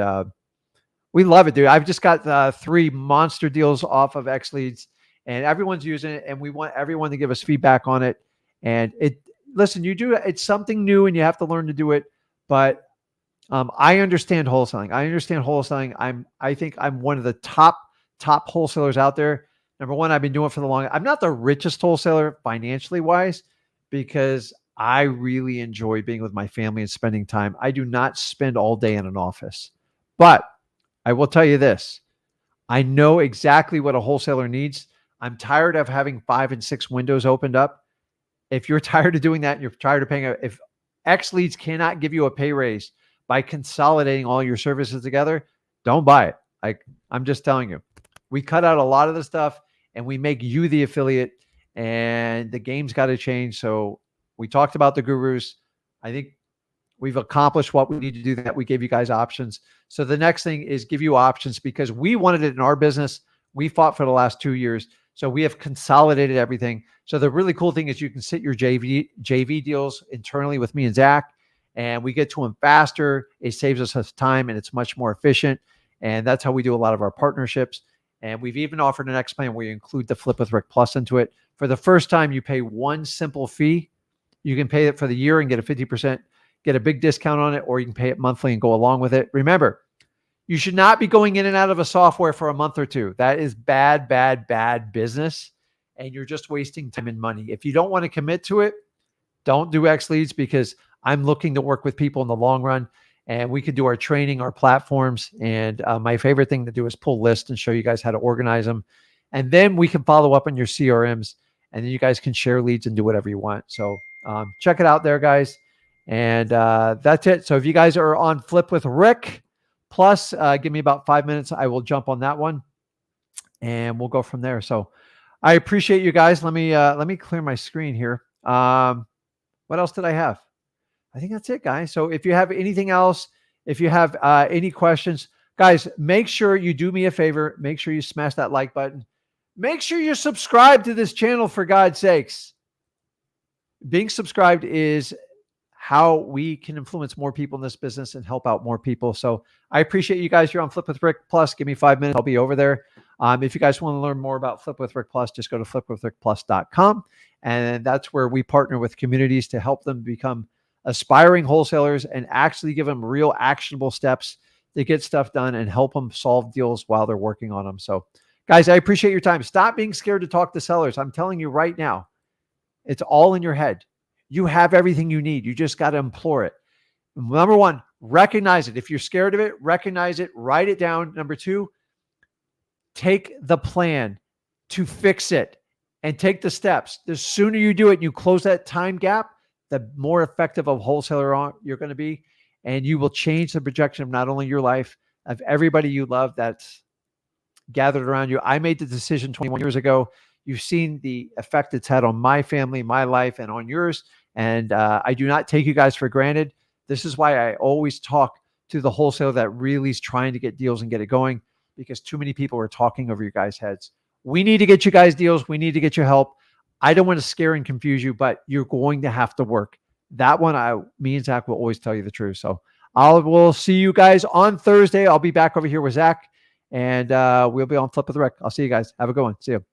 we love it, dude. I've just got 3 monster deals off of X Leads, and everyone's using it. And we want everyone to give us feedback on it. And listen, it's something new and you have to learn to do it. But I understand wholesaling. I think I'm one of the top wholesalers out there. Number one, I've been doing it for the long. I'm not the richest wholesaler financially wise, because I really enjoy being with my family and spending time. I do not spend all day in an office, but I will tell you this. I know exactly what a wholesaler needs. I'm tired of having 5 and 6 windows opened up. If you're tired of doing that and you're tired of paying, if X Leads cannot give you a pay raise by consolidating all your services together, don't buy it. I'm just telling you, we cut out a lot of the stuff and we make you the affiliate, and the game's got to change. So we talked about the gurus. I think we've accomplished what we need to do, that we gave you guys options. So the next thing is give you options, because we wanted it in our business. We fought for the last 2 years. So we have consolidated everything. So the really cool thing is you can sit your JV deals internally with me and Zach, and we get to them faster. It saves us time, and it's much more efficient. And that's how we do a lot of our partnerships. And we've even offered an X plan where you include the Flip with Rick Plus into it. For the first time, you pay one simple fee. You can pay it for the year and get a 50%, get a big discount on it, or you can pay it monthly and go along with it. Remember, you should not be going in and out of a software for a month or two. That is bad business, and you're just wasting time and money. If you don't want to commit to it, don't do X Leads, because I'm looking to work with people in the long run, and we could do our training, our platforms. And my favorite thing to do is pull lists and show you guys how to organize them. And then we can follow up on your CRMs, and then you guys can share leads and do whatever you want. So check it out there, guys. And that's it. So if you guys are on Flip with Rick Plus, give me about 5 minutes. I will jump on that one, and we'll go from there. So I appreciate you guys. Let me clear my screen here. What else did I have? I think that's it, guys. So if you have anything else, if you have any questions, guys, make sure you do me a favor. Make sure you smash that like button. Make sure you're subscribed to this channel, for God's sakes. Being subscribed is how we can influence more people in this business and help out more people. So I appreciate you guys. You're on Flip with Rick Plus. Give me 5 minutes. I'll be over there. If you guys want to learn more about Flip with Rick Plus, just go to flipwithrickplus.com. And that's where we partner with communities to help them become aspiring wholesalers and actually give them real actionable steps to get stuff done and help them solve deals while they're working on them. So guys, I appreciate your time. Stop being scared to talk to sellers. I'm telling you right now, it's all in your head. You have everything you need. You just got to implore it. Number one, recognize it. If you're scared of it, recognize it, write it down. Number two, take the plan to fix it and take the steps. The sooner you do it and you close that time gap, the more effective of wholesaler you're going to be. And you will change the projection of not only your life, of everybody you love that's gathered around you. I made the decision 21 years ago. You've seen the effect it's had on my family, my life, and on yours. And I do not take you guys for granted. This is why I always talk to the wholesaler that really is trying to get deals and get it going, because too many people are talking over your guys' heads. We need to get you guys deals. We need to get you help. I don't want to scare and confuse you, but you're going to have to work. That one, me and Zach will always tell you the truth. So we'll see you guys on Thursday. I'll be back over here with Zach, and we'll be on Flip with Rick. I'll see you guys. Have a good one. See you.